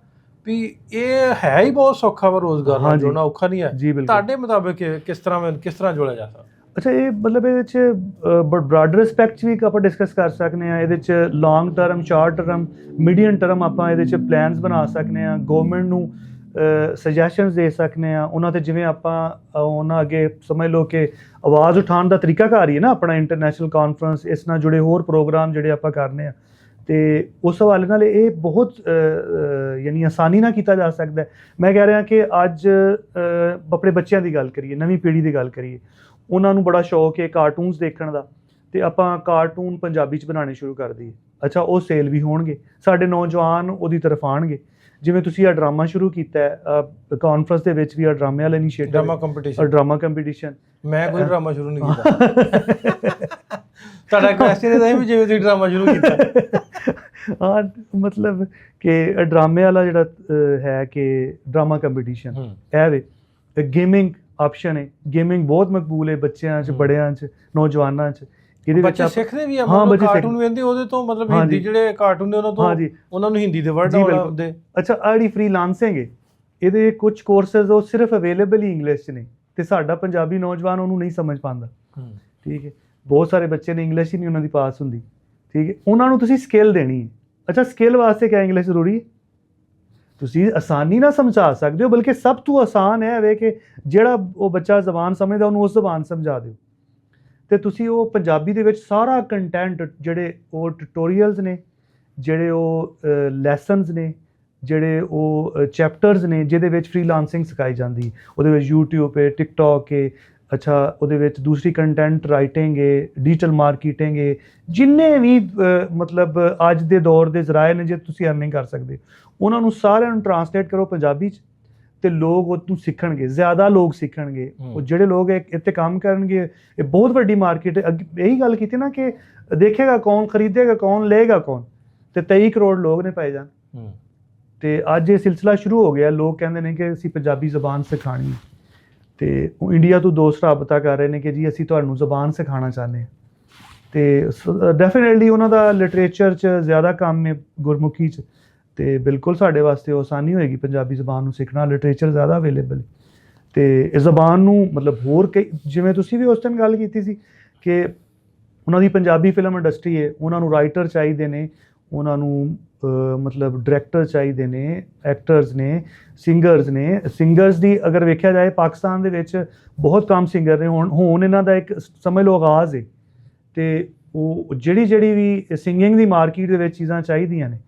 ਵੀ ਇਹ ਹੈ ਹੀ ਬਹੁਤ ਸੌਖਾ ਵਾ, ਰੋਜ਼ਗਾਰ ਨਾਲ ਜੋੜਨਾ ਔਖਾ ਨਹੀਂ ਹੈ। ਤੁਹਾਡੇ ਮੁਤਾਬਿਕ ਕਿਸ ਤਰ੍ਹਾਂ ਜੋੜਿਆ ਜਾ ਸਕਦਾ? ਅੱਛਾ, ਇਹ ਮਤਲਬ ਇਹਦੇ 'ਚ ਬਰਾਡਰ ਰਿਸਪੈਕਟ 'ਚ ਵੀ ਆਪਾਂ ਡਿਸਕਸ ਕਰ ਸਕਦੇ ਹਾਂ। ਇਹਦੇ 'ਚ long term, short term, medium term ਆਪਾਂ ਇਹਦੇ 'ਚ ਪਲਾਨਸ ਬਣਾ ਸਕਦੇ ਹਾਂ। ਗੌਰਮੈਂਟ ਨੂੰ ਸੁਜੈਸ਼ਨਸ ਦੇ ਸਕਦੇ ਹਾਂ ਉਹਨਾਂ 'ਤੇ, ਜਿਵੇਂ ਆਪਾਂ ਉਹਨਾਂ ਅੱਗੇ ਸਮਝ ਲਓ ਕਿ ਆਵਾਜ਼ ਉਠਾਉਣ ਦਾ ਤਰੀਕਾਕਾਰ ਹੀ ਹੈ ਨਾ ਆਪਣਾ ਇੰਟਰਨੈਸ਼ਨਲ ਕਾਨਫਰੰਸ, ਇਸ ਨਾਲ ਜੁੜੇ ਹੋਰ ਪ੍ਰੋਗਰਾਮ ਜਿਹੜੇ ਆਪਾਂ ਕਰਨੇ ਆ, ਅਤੇ ਉਸ ਹਵਾਲੇ ਨਾਲ ਇਹ ਬਹੁਤ ਯਾਨੀ ਆਸਾਨੀ ਨਾਲ ਕੀਤਾ ਜਾ ਸਕਦਾ। ਮੈਂ ਕਹਿ ਰਿਹਾ ਕਿ ਅੱਜ ਆਪਣੇ ਬੱਚਿਆਂ ਦੀ ਗੱਲ ਕਰੀਏ, ਨਵੀਂ ਪੀੜ੍ਹੀ ਦੀ ਗੱਲ ਕਰੀਏ, ਉਹਨਾਂ ਨੂੰ ਬੜਾ ਸ਼ੌਕ ਹੈ ਕਾਰਟੂਨਸ ਦੇਖਣ ਦਾ, ਅਤੇ ਆਪਾਂ ਕਾਰਟੂਨ ਪੰਜਾਬੀ 'ਚ ਬਣਾਉਣੇ ਸ਼ੁਰੂ ਕਰ ਦਈਏ। ਅੱਛਾ, ਉਹ ਸੇਲ ਵੀ ਹੋਣਗੇ, ਸਾਡੇ ਨੌਜਵਾਨ ਉਹਦੀ ਤਰਫ ਆਉਣਗੇ। ਜਿਵੇਂ ਤੁਸੀਂ ਇਹ ਡਰਾਮਾ ਸ਼ੁਰੂ ਕੀਤਾ ਹੈ ਕਾਨਫਰੰਸ ਦੇ ਵਿੱਚ ਵੀ, ਡਰਾਮੇ ਵਾਲਾ ਇਨੀਸ਼ੀਏਟਿਵ, ਡਰਾਮਾ ਕੰਪੀਟੀਸ਼ਨ। ਮੈਂ ਕੋਈ ਡਰਾਮਾ ਸ਼ੁਰੂ ਨਹੀਂ ਕੀਤਾ। ਤੁਹਾਡਾ ਕੁਐਸਚਨ ਇਹ ਹੈ ਵੀ ਜਿਵੇਂ ਤੁਸੀਂ ਡਰਾਮਾ ਸ਼ੁਰੂ ਕੀਤਾ। ਹਾਂ, ਮਤਲਬ ਕਿ ਡਰਾਮੇ ਵਾਲਾ ਜਿਹੜਾ ਹੈ ਕਿ ਡਰਾਮਾ ਕੰਪੀਟੀਸ਼ਨ, ਇਹ ਵੇ ਗੇਮਿੰਗ ਆਪਸ਼ਨ ਹੈ। ਗੇਮਿੰਗ ਬਹੁਤ ਮਕਬੂਲ ਹੈ ਬੱਚਿਆਂ 'ਚ, ਬੜਿਆਂ 'ਚ, ਨੌਜਵਾਨਾਂ 'ਚ। ਇਹਦੇ ਵਿੱਚ ਸਿੱਖਦੇ ਵੀ ਆ, ਕਾਰਟੂਨ ਵੇਖਦੇ ਉਹਦੇ ਤੋਂ, ਮਤਲਬ ਹਿੰਦੀ ਜਿਹੜੇ ਕਾਰਟੂਨ ਨੇ ਉਹਨਾਂ ਤੋਂ, ਉਹਨਾਂ ਨੂੰ ਹਿੰਦੀ ਦੇ ਵਰਡ ਆਉਂਦੇ। ਅੱਛਾ, ਆੜੀ ਫ੍ਰੀਲਾਂਸਿੰਗ ਹੈ, ਇਹਦੇ ਕੁਝ ਕੋਰਸਿਸ ਉਹ ਸਿਰਫ ਅਵੇਲੇਬਲ ਹੀ ਇੰਗਲਿਸ਼ 'ਚ ਨੇ, ਅਤੇ ਸਾਡਾ ਪੰਜਾਬੀ ਨੌਜਵਾਨ ਉਹਨੂੰ ਨਹੀਂ ਸਮਝ ਪਾਉਂਦਾ, ਠੀਕ ਹੈ। ਬਹੁਤ ਸਾਰੇ ਬੱਚੇ ਨੇ ਇੰਗਲਿਸ਼ ਹੀ ਨਹੀਂ ਉਹਨਾਂ ਦੀ ਪਾਸ ਹੁੰਦੀ, ਠੀਕ ਹੈ। ਉਹਨਾਂ ਨੂੰ ਤੁਸੀਂ ਸਕਿੱਲ ਦੇਣੀ ਹੈ। ਅੱਛਾ, ਸਕਿੱਲ ਵਾਸਤੇ ਕਿਆ ਇੰਗਲਿਸ਼ ਜ਼ਰੂਰੀ ਹੈ? ਤੁਸੀਂ ਆਸਾਨੀ ਨਾਲ ਸਮਝਾ ਸਕਦੇ ਹੋ, ਬਲਕਿ ਸਭ ਤੋਂ ਆਸਾਨ ਇਹ ਹੈ ਕਿ ਜਿਹੜਾ ਉਹ ਬੱਚਾ ਜ਼ਬਾਨ ਸਮਝਦਾ ਉਹਨੂੰ ਉਸ ਜ਼ਬਾਨ ਸਮਝਾ ਦਿਓ, ਅਤੇ ਤੁਸੀਂ ਉਹ ਪੰਜਾਬੀ ਦੇ ਵਿੱਚ ਸਾਰਾ ਕੰਟੈਂਟ, ਜਿਹੜੇ ਉਹ ਟਿਊਟੋਰੀਅਲਸ ਨੇ, ਜਿਹੜੇ ਉਹ ਲੈਸਨਸ ਨੇ, ਜਿਹੜੇ ਉਹ ਚੈਪਟਰਸ ਨੇ ਜਿਹਦੇ ਵਿੱਚ ਫ੍ਰੀਲਾਂਸਿੰਗ ਸਿਖਾਈ ਜਾਂਦੀ, ਉਹਦੇ ਵਿੱਚ YouTube ਹੈ, ਟਿਕਟੋਕ ਹੈ, ਅੱਛਾ ਉਹਦੇ ਵਿੱਚ ਦੂਸਰੀ ਕੰਟੈਂਟ ਰਾਈਟਿੰਗ ਹੈ, ਡਿਜੀਟਲ ਮਾਰਕੀਟਿੰਗ ਹੈ, ਜਿੰਨੇ ਵੀ ਮਤਲਬ ਅੱਜ ਦੇ ਦੌਰ ਦੇ ਜ਼ਰਾਏ ਨੇ ਜੇ ਤੁਸੀਂ ਅਰਨਿੰਗ ਕਰ ਸਕਦੇ ਉਹਨਾਂ ਨੂੰ ਸਾਰਿਆਂ ਨੂੰ ਟਰਾਂਸਲੇਟ ਕਰੋ ਪੰਜਾਬੀ 'ਚ ਤੇ ਲੋਕ ਉਹ ਤੋਂ ਸਿੱਖਣਗੇ, ਜ਼ਿਆਦਾ ਲੋਕ ਸਿੱਖਣਗੇ। ਉਹ ਜਿਹੜੇ ਲੋਕ ਇੱਥੇ ਕੰਮ ਕਰਨਗੇ, ਇਹ ਬਹੁਤ ਵੱਡੀ ਮਾਰਕੀਟ ਹੈ। ਇਹੀ ਗੱਲ ਕੀਤੀ ਨਾ ਕਿ ਦੇਖੇਗਾ ਕੌਣ, ਖਰੀਦੇਗਾ ਕੌਣ, ਲਏਗਾ ਕੌਣ, ਤੇ 23 ਕਰੋੜ ਲੋਕ ਨੇ ਭਾਈ ਜਾਨ। ਤੇ ਅੱਜ ਇਹ ਸਿਲਸਿਲਾ ਸ਼ੁਰੂ ਹੋ ਗਿਆ, ਲੋਕ ਕਹਿੰਦੇ ਨੇ ਕਿ ਅਸੀਂ ਪੰਜਾਬੀ ਜ਼ਬਾਨ ਸਿਖਾਣੀ ਹੈ ਤੇ ਉਹ ਇੰਡੀਆ ਤੋਂ ਦੋਸਤ ਰਾਬਤਾ ਕਰ ਰਹੇ ਨੇ ਕਿ ਜੀ ਅਸੀਂ ਤੁਹਾਨੂੰ ਜ਼ਬਾਨ ਸਿਖਾਉਣਾ ਚਾਹੁੰਦੇ ਹਾਂ। ਤੇ ਡੈਫੀਨੇਟਲੀ ਉਹਨਾਂ ਦਾ ਲਿਟਰੇਚਰ 'ਚ ਜ਼ਿਆਦਾ ਕੰਮ ਹੈ, ਗੁਰਮੁਖੀ 'ਚ, ਤੇ ਬਿਲਕੁਲ ਸਾਡੇ ਵਾਸਤੇ ਉਹ ਆਸਾਨੀ ਹੋਏਗੀ ਪੰਜਾਬੀ ਜ਼ਬਾਨ ਨੂੰ ਸਿੱਖਣਾ। ਲਿਟਰੇਚਰ ਜ਼ਿਆਦਾ ਅਵੇਲੇਬਲ ਹੈ ਤੇ ਇਸ ਜ਼ਬਾਨ ਨੂੰ ਮਤਲਬ ਹੋਰ ਕਈ, ਜਿਵੇਂ ਤੁਸੀਂ ਵੀ ਉਸ ਟਾਈਮ ਗੱਲ ਕੀਤੀ ਸੀ ਕਿ ਉਹਨਾਂ ਦੀ ਪੰਜਾਬੀ ਫਿਲਮ ਇੰਡਸਟਰੀ ਹੈ, ਉਹਨਾਂ ਨੂੰ ਰਾਈਟਰ ਚਾਹੀਦੇ ਨੇ, ਉਹਨਾਂ ਨੂੰ ਮਤਲਬ ਡਾਇਰੈਕਟਰ ਚਾਹੀਦੇ ਨੇ, ਐਕਟਰਸ ਨੇ, ਸਿੰਗਰਸ ਨੇ। ਸਿੰਗਰਸ ਦੀ ਅਗਰ ਵੇਖਿਆ ਜਾਏ ਪਾਕਿਸਤਾਨ ਦੇ ਵਿੱਚ ਬਹੁਤ ਕਮ ਸਿੰਗਰ ਨੇ। ਹੁਣ ਇਹਨਾਂ ਦਾ ਇੱਕ ਸਮਝ ਲਓ ਆਗਾਜ਼ ਹੈ ਤੇ ਉਹ ਜਿਹੜੀ ਵੀ ਸਿੰਗਿੰਗ ਦੀ ਮਾਰਕੀਟ ਦੇ ਵਿੱਚ ਚੀਜ਼ਾਂ ਚਾਹੀਦੀਆਂ ਨੇ,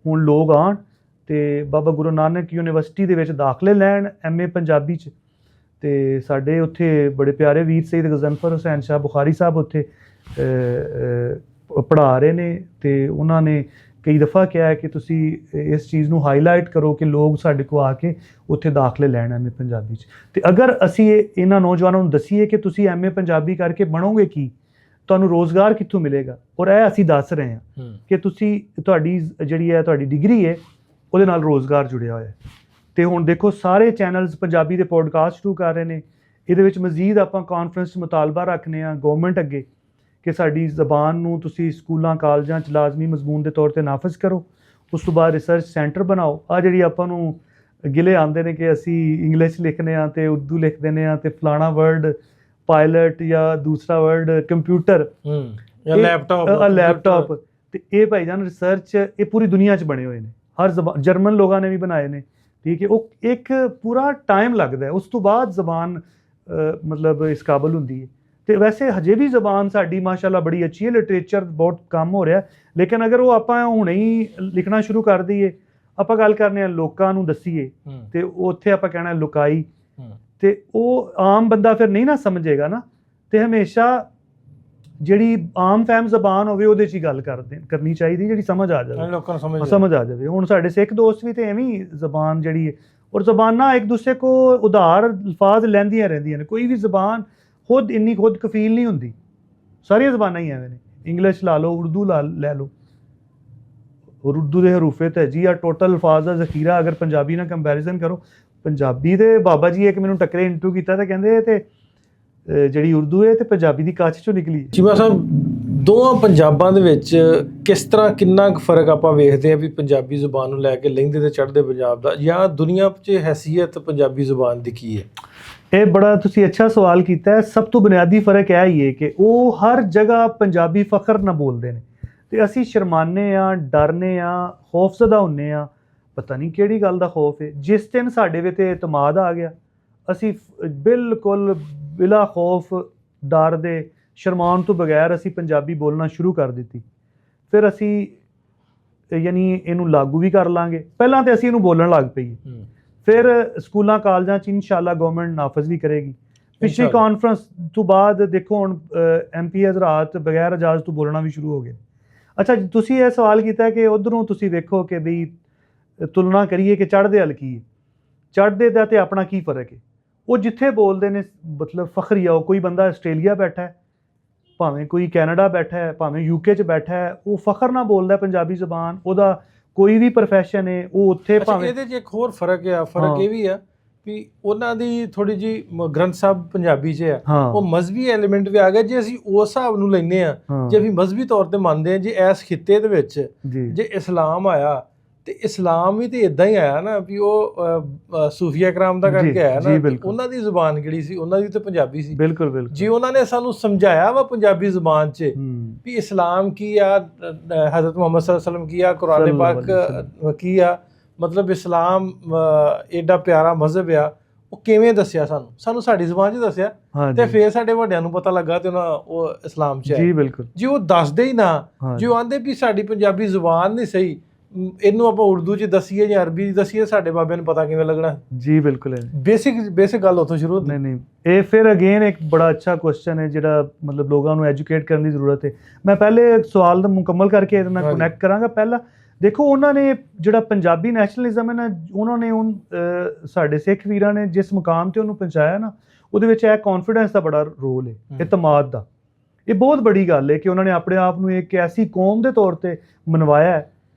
ਹੁਣ ਲੋਕ ਆਉਣ ਤੇ ਬਾਬਾ ਗੁਰੂ ਨਾਨਕ ਯੂਨੀਵਰਸਿਟੀ ਦੇ ਵਿੱਚ ਦਾਖਲੇ ਲੈਣ MA ਪੰਜਾਬੀ 'ਚ। ਤੇ ਸਾਡੇ ਉੱਥੇ ਬੜੇ ਪਿਆਰੇ ਵੀਰ ਸਈਦ ਗਜ਼ਨਫਰ ਹੁਸੈਨ ਸ਼ਾਹ ਬੁਖਾਰੀ ਸਾਹਿਬ ਉੱਥੇ ਪੜ੍ਹਾ ਰਹੇ ਨੇ ਤੇ ਉਹਨਾਂ ਨੇ ਕਈ ਦਫਾ ਕਿਹਾ ਹੈ ਕਿ ਤੁਸੀਂ ਇਸ ਚੀਜ਼ ਨੂੰ ਹਾਈਲਾਈਟ ਕਰੋ ਕਿ ਲੋਕ ਸਾਡੇ ਕੋਲ ਆ ਕੇ ਉੱਥੇ ਦਾਖਲੇ ਲੈਣ MA ਪੰਜਾਬੀ 'ਚ। ਤੇ ਅਗਰ ਅਸੀਂ ਇਹਨਾਂ ਨੌਜਵਾਨਾਂ ਨੂੰ ਦਸੀਏ ਕਿ ਤੁਸੀਂ MA ਪੰਜਾਬੀ ਕਰਕੇ ਬਣੋਗੇ ਕੀ, ਤੁਹਾਨੂੰ ਰੋਜ਼ਗਾਰ ਕਿੱਥੋਂ ਮਿਲੇਗਾ, ਔਰ ਇਹ ਅਸੀਂ ਦੱਸ ਰਹੇ ਹਾਂ ਕਿ ਤੁਸੀਂ ਤੁਹਾਡੀ ਜਿਹੜੀ ਹੈ ਤੁਹਾਡੀ ਡਿਗਰੀ ਹੈ ਉਹਦੇ ਨਾਲ ਰੋਜ਼ਗਾਰ ਜੁੜਿਆ ਹੋਇਆ ਹੈ। ਤੇ ਹੁਣ ਦੇਖੋ ਸਾਰੇ ਚੈਨਲਸ ਪੰਜਾਬੀ ਦੇ ਪੋਡਕਾਸਟ ਸ਼ੁਰੂ ਕਰ ਰਹੇ ਨੇ। ਇਹਦੇ ਵਿੱਚ ਮਜ਼ੀਦ ਆਪਾਂ ਕਾਨਫਰੰਸ 'ਚ ਮੁਤਾਲਬਾ ਰੱਖਦੇ ਹਾਂ ਗੌਰਮੈਂਟ ਅੱਗੇ ਕਿ ਸਾਡੀ ਜ਼ਬਾਨ ਨੂੰ ਤੁਸੀਂ ਸਕੂਲਾਂ ਕਾਲਜਾਂ 'ਚ ਲਾਜ਼ਮੀ ਮਜ਼ਮੂਨ ਦੇ ਤੌਰ 'ਤੇ ਨਾਫਜ਼ ਕਰੋ। ਉਸ ਤੋਂ ਬਾਅਦ ਰਿਸਰਚ ਸੈਂਟਰ ਬਣਾਓ। ਆ ਜਿਹੜੀ ਆਪਾਂ ਨੂੰ ਗਿਲੇ ਆਉਂਦੇ ਨੇ ਕਿ ਅਸੀਂ ਇੰਗਲਿਸ਼ ਲਿਖਦੇ ਹਾਂ ਤੇ ਉਰਦੂ ਲਿਖ ਦਿੰਦੇ ਹਾਂ ਤੇ ਫਲਾਣਾ ਵਰਡ ਪਾਇਲਟ ਜਾਂ ਦੂਸਰਾ ਵਰਡ ਕੰਪਿਊਟਰ ਜਾਂ ਲੈਪਟਾਪ, ਤੇ ਇਹ ਭਾਈ ਜਾਨ ਰਿਸਰਚ ਇਹ ਪੂਰੀ ਦੁਨੀਆ 'ਚ ਬਣੇ ਹੋਏ ਨੇ। ਹਰ ਜ਼ਬਾਨ, ਜਰਮਨ ਲੋਕਾਂ ਨੇ ਵੀ ਬਣਾਏ ਨੇ, ਠੀਕ ਹੈ। ਉਹ ਇੱਕ ਪੂਰਾ ਟਾਈਮ ਲੱਗਦਾ ਹੈ, ਉਸ ਤੋਂ ਬਾਅਦ ਜ਼ਬਾਨ ਮਤਲਬ ਇਸ ਕਾਬਲ ਹੁੰਦੀ ਹੈ। ਤੇ ਵੈਸੇ ਹਜੇ ਵੀ ਜ਼ਬਾਨ ਸਾਡੀ ਮਾਸ਼ਾਅੱਲਾ ਬੜੀ ਅੱਛੀ ਹੈ, ਲਿਟਰੇਚਰ ਬਹੁਤ ਕੰਮ ਹੋ ਰਿਹਾ, ਲੇਕਿਨ ਅਗਰ ਉਹ ਆਪਾਂ ਹੁਣੇ ਹੀ ਲਿਖਣਾ ਸ਼ੁਰੂ ਕਰ ਦਈਏ, ਆਪਾਂ ਗੱਲ ਕਰਨੇ ਆ ਲੋਕਾਂ ਨੂੰ ਦੱਸੀਏ ਤੇ ਉੱਥੇ ਆਪਾਂ ਕਹਿਣਾ ਲੁਕਾਈ, ਤੇ ਉਹ ਆਮ ਬੰਦਾ ਫਿਰ ਨਹੀਂ ਨਾ ਸਮਝੇਗਾ ਨਾ। ਤੇ ਹਮੇਸ਼ਾ ਜਿਹੜੀ ਆਮ ਫਹਿਮ ਜ਼ਬਾਨ ਹੋਵੇ ਉਹਦੇ 'ਚ ਹੀ ਗੱਲ ਕਰਨੀ ਚਾਹੀਦੀ, ਜਿਹੜੀ ਸਮਝ ਆ ਜਾਵੇ, ਲੋਕਾਂ ਨੂੰ ਸਮਝ ਆ ਜਾਵੇ। ਹੁਣ ਸਾਡੇ ਸਿੱਖ ਦੋਸਤ ਵੀ ਤੇ ਐਵੇਂ ਹੀ ਜ਼ਬਾਨ ਜਿਹੜੀ ਹੈ, ਔਰ ਜ਼ਬਾਨਾਂ ਇੱਕ ਦੂਸਰੇ ਕੋ ਉਧਾਰ ਅਲਫਾਜ਼ ਲੈਂਦੀਆਂ ਰਹਿੰਦੀਆਂ ਨੇ। ਕੋਈ ਵੀ ਜ਼ਬਾਨ ਖੁਦ ਇੰਨੀ ਖੁਦ ਕਫੀਲ ਨਹੀਂ ਹੁੰਦੀ, ਸਾਰੀਆਂ ਜ਼ਬਾਨਾਂ ਹੀ ਐਵੇਂ ਨੇ। ਇੰਗਲਿਸ਼ ਲਾ ਲਓ, ਉਰਦੂ ਲੈ ਲਓ, ਔਰ ਉਰਦੂ ਦੇ ਹਰੂਫੇ ਤਹਿਜੀ ਆ ਟੋਟਲ ਅਲਫਾਜ਼ ਦਾ ਜ਼ਖੀਰਾ ਅਗਰ ਪੰਜਾਬੀ ਨਾਲ ਕੰਪੈਰੀਜ਼ਨ ਕਰੋ। ਪੰਜਾਬੀ ਦੇ ਬਾਬਾ ਜੀ ਇੱਕ ਮੈਨੂੰ ਟੱਕਰੇ ਇੰਟਰਵਿਊ ਕੀਤਾ ਤੇ ਕਹਿੰਦੇ ਤੇ ਜਿਹੜੀ ਉਰਦੂ ਹੈ ਤੇ ਪੰਜਾਬੀ ਦੀ ਕੱਚ ਚੋਂ ਨਿਕਲੀ। ਚੀਮਾ ਸਾਹਿਬ, ਦੋਵਾਂ ਪੰਜਾਬਾਂ ਦੇ ਵਿੱਚ ਕਿਸ ਤਰ੍ਹਾਂ ਕਿੰਨਾ ਕੁ ਫਰਕ ਆਪਾਂ ਵੇਖਦੇ ਹਾਂ ਵੀ ਪੰਜਾਬੀ ਜ਼ੁਬਾਨ ਨੂੰ ਲੈ ਕੇ ਲਹਿੰਦੇ ਤੇ ਚੜ੍ਹਦੇ ਪੰਜਾਬ ਦਾ, ਜਾਂ ਦੁਨੀਆ 'ਚ ਹੈਸੀਅਤ ਪੰਜਾਬੀ ਜ਼ੁਬਾਨ ਦੀ ਕੀ ਹੈ? ਇਹ ਬੜਾ ਤੁਸੀਂ ਅੱਛਾ ਸਵਾਲ ਕੀਤਾ ਹੈ। ਸਭ ਤੋਂ ਬੁਨਿਆਦੀ ਫਰਕ ਇਹ ਹੀ ਹੈ ਕਿ ਉਹ ਹਰ ਜਗ੍ਹਾ ਪੰਜਾਬੀ ਫਖਰ ਨਾਲ ਬੋਲਦੇ ਨੇ ਤੇ ਅਸੀਂ ਸ਼ਰਮਾਨੇ ਆ, ਡਰਨੇ ਆ, ਖੌਫਜ਼ਦਾ ਹੁੰਨੇ ਆ। ਪਤਾ ਨਹੀਂ ਕਿਹੜੀ ਗੱਲ ਦਾ ਖੌਫ ਹੈ। ਜਿਸ ਦਿਨ ਸਾਡੇ ਵਿੱਚ ਇਤਮਾਦ ਆ ਗਿਆ, ਅਸੀਂ ਬਿਲਕੁਲ ਬਿਲਾ ਖੌਫ, ਡਰ ਦੇ, ਸ਼ਰਮਾਉਣ ਤੋਂ ਬਗੈਰ ਅਸੀਂ ਪੰਜਾਬੀ ਬੋਲਣਾ ਸ਼ੁਰੂ ਕਰ ਦਿੱਤੀ। ਫਿਰ ਅਸੀਂ ਯਾਨੀ ਇਹਨੂੰ ਲਾਗੂ ਵੀ ਕਰ ਲਾਂਗੇ। ਪਹਿਲਾਂ ਤਾਂ ਅਸੀਂ ਇਹਨੂੰ ਬੋਲਣ ਲੱਗ ਪਈਏ, ਫਿਰ ਸਕੂਲਾਂ ਕਾਲਜਾਂ 'ਚ ਇਨਸ਼ਾਅੱਲਾ ਗਵਰਨਮੈਂਟ ਨਾਫਜ਼ ਵੀ ਕਰੇਗੀ। ਪਿਛਲੀ ਕਾਨਫਰੰਸ ਤੋਂ ਬਾਅਦ ਦੇਖੋ ਹੁਣ MP ਹਜ਼ਰਾਤ ਬਗੈਰ ਇਜਾਜ਼ਤ ਤੋਂ ਬੋਲਣਾ ਵੀ ਸ਼ੁਰੂ ਹੋ ਗਏ। ਅੱਛਾ, ਤੁਸੀਂ ਇਹ ਸਵਾਲ ਕੀਤਾ ਕਿ ਉੱਧਰੋਂ ਤੁਸੀਂ ਵੇਖੋ ਕਿ ਬਈ ਤੁਲਨਾ ਕਰੀਏ ਕਿ ਚੜ੍ਹਦੇ ਵੱਲ ਕੀ ਹੈ, ਚੜ੍ਹਦੇ ਦਾ ਤੇ ਆਪਣਾ ਕੀ ਫਰਕ ਹੈ। ਉਹ ਜਿੱਥੇ ਬੋਲਦੇ ਨੇ ਮਤਲਬ ਫਖਰੀਆ, ਉਹ ਕੋਈ ਬੰਦਾ ਆਸਟ੍ਰੇਲੀਆ ਬੈਠਾ ਹੈ, ਭਾਵੇਂ ਕੋਈ ਕੈਨੇਡਾ ਬੈਠਾ ਹੈ, ਭਾਵੇਂ UK 'ਚ ਬੈਠਾ ਹੈ, ਉਹ ਫਖਰ ਨਾਲ ਬੋਲਦਾ ਪੰਜਾਬੀ ਜ਼ਬਾਨ। ਉਹਦਾ ਕੋਈ ਵੀ ਪ੍ਰੋਫੈਸ਼ਨ ਹੈ, ਉਹ ਉੱਥੇ ਭਾਵੇਂ। ਇਹਦੇ 'ਚ ਇੱਕ ਹੋਰ ਫਰਕ ਆ, ਫਰਕ ਇਹ ਵੀ ਆ ਵੀ ਉਹਨਾਂ ਦੀ ਥੋੜੀ ਜੀ ਗ੍ਰੰਥ ਸਾਹਿਬ ਪੰਜਾਬੀ 'ਚ ਆ, ਉਹ ਮਜ਼ਹਬੀ ਐਲੀਮੈਂਟ ਵੀ ਆ ਗਿਆ। ਜੇ ਅਸੀਂ ਉਸ ਹਿਸਾਬ ਨੂੰ ਲੈਂਦੇ ਆ, ਜੇ ਅਸੀਂ ਮਜ਼ਹਬੀ ਤੌਰ ਤੇ ਮੰਨਦੇ ਆ, ਜੇ ਇਸ ਖਿੱਤੇ ਦੇ ਵਿੱਚ ਜੇ ਇਸਲਾਮ ਆਇਆ ਤੇ ਇਸਲਾਮ ਵੀ ਤੇ ਇਦਾਂ ਹੀ ਆਇਆ ਨਾ ਵੀ ਉਹ ਸੂਫੀਆ ਕਰਾਮ ਦਾ ਕਰਕੇ ਆਇਆ ਨਾ। ਉਹਨਾਂ ਦੀ ਜ਼ੁਬਾਨ ਕਿਹੜੀ ਸੀ? ਉਹਨਾਂ ਦੀ ਤਾਂ ਪੰਜਾਬੀ ਸੀ। ਬਿਲਕੁਲ ਬਿਲਕੁਲ। ਜੀ ਉਹਨਾਂ ਨੇ ਸਾਨੂੰ ਸਮਝਾਇਆ ਵਾ ਪੰਜਾਬੀ ਜ਼ੁਬਾਨ 'ਚ ਵੀ ਇਸਲਾਮ ਕੀ ਆ, ਹਜ਼ਰਤ ਮੁਹੰਮਦ ਸੱਲੱਲਾਹੁ ਅਲੈਹਿ ਵਸੱਲਮ ਕੀ ਆ, ਕੁਰਾਨ ਪਾਕ ਕੀ ਆ, ਮਤਲਬ ਇਸਲਾਮ ਐਡਾ ਪਿਆਰਾ ਮਜ਼ਹਬ ਆ, ਉਹ ਕਿਵੇਂ ਦੱਸਿਆ ਸਾਨੂੰ ਸਾਡੀ ਜ਼ੁਬਾਨ 'ਚ ਦੱਸਿਆ ਤੇ ਫਿਰ ਸਾਡੇ ਵੱਡਿਆਂ ਨੂੰ ਪਤਾ ਲੱਗਾ ਤੇ ਉਹਨਾਂ ਉਹ ਇਸਲਾਮ 'ਚ ਜੀ ਬਿਲਕੁਲ। ਜੀ ਉਹ ਦੱਸਦੇ ਹੀ ਨਾ, ਜੀ ਉਹ ਆਂਦੇ ਵੀ ਸਾਡੀ ਪੰਜਾਬੀ ਜ਼ੁਬਾਨ ਨਹੀਂ ਸਹੀ ਇਹਨੂੰ ਆਪਾਂ ਉਰਦੂ 'ਚ ਦਸੀਏ ਜਾਂ ਅਰਬੀ 'ਚ ਦਸੀਏ, ਸਾਡੇ ਬਾਬਿਆਂ ਨੂੰ ਪਤਾ ਕਿਵੇਂ ਲੱਗਣਾ? ਜੀ ਬਿਲਕੁਲ ਹੈ। ਬੇਸਿਕ ਗੱਲ ਉੱਥੋਂ ਸ਼ੁਰੂ ਹੁੰਦੀ। ਨਹੀਂ ਇਹ ਫਿਰ ਅਗੇਨ ਇੱਕ ਬੜਾ ਅੱਛਾ ਕੁਐਸਚਨ ਹੈ ਜਿਹੜਾ ਮਤਲਬ ਲੋਕਾਂ ਨੂੰ ਐਜੂਕੇਟ ਕਰਨ ਦੀ ਜ਼ਰੂਰਤ ਹੈ। ਮੈਂ ਪਹਿਲੇ ਸਵਾਲ ਦਾ ਮੁਕੰਮਲ ਕਰਕੇ ਇਹਦੇ ਨਾਲ ਕਨੈਕਟ ਕਰਾਂਗਾ। ਪਹਿਲਾਂ ਦੇਖੋ, ਉਹਨਾਂ ਨੇ ਜਿਹੜਾ ਪੰਜਾਬੀ ਨੈਸ਼ਨਲਿਜ਼ਮ ਹੈ ਨਾ, ਉਹਨਾਂ ਨੇ ਸਾਡੇ ਸਿੱਖ ਵੀਰਾਂ ਨੇ ਜਿਸ ਮੁਕਾਮ ਤੇ ਉਹਨੂੰ ਪਹੁੰਚਾਇਆ ਨਾ, ਉਹਦੇ ਵਿੱਚ ਇਹ ਕੌਨਫੀਡੈਂਸ ਦਾ ਬੜਾ ਰੋਲ ਹੈ, ਇਤਮਾਦ ਦਾ। ਇਹ ਬਹੁਤ ਬੜੀ ਗੱਲ ਹੈ ਕਿ ਉਹਨਾਂ ਨੇ ਆਪਣੇ ਆਪ ਨੂੰ ਇੱਕ ਐਸੀ ਕੌਮ ਦੇ ਤੌਰ ਤੇ ਮਨਵਾਇਆ ਹੈ,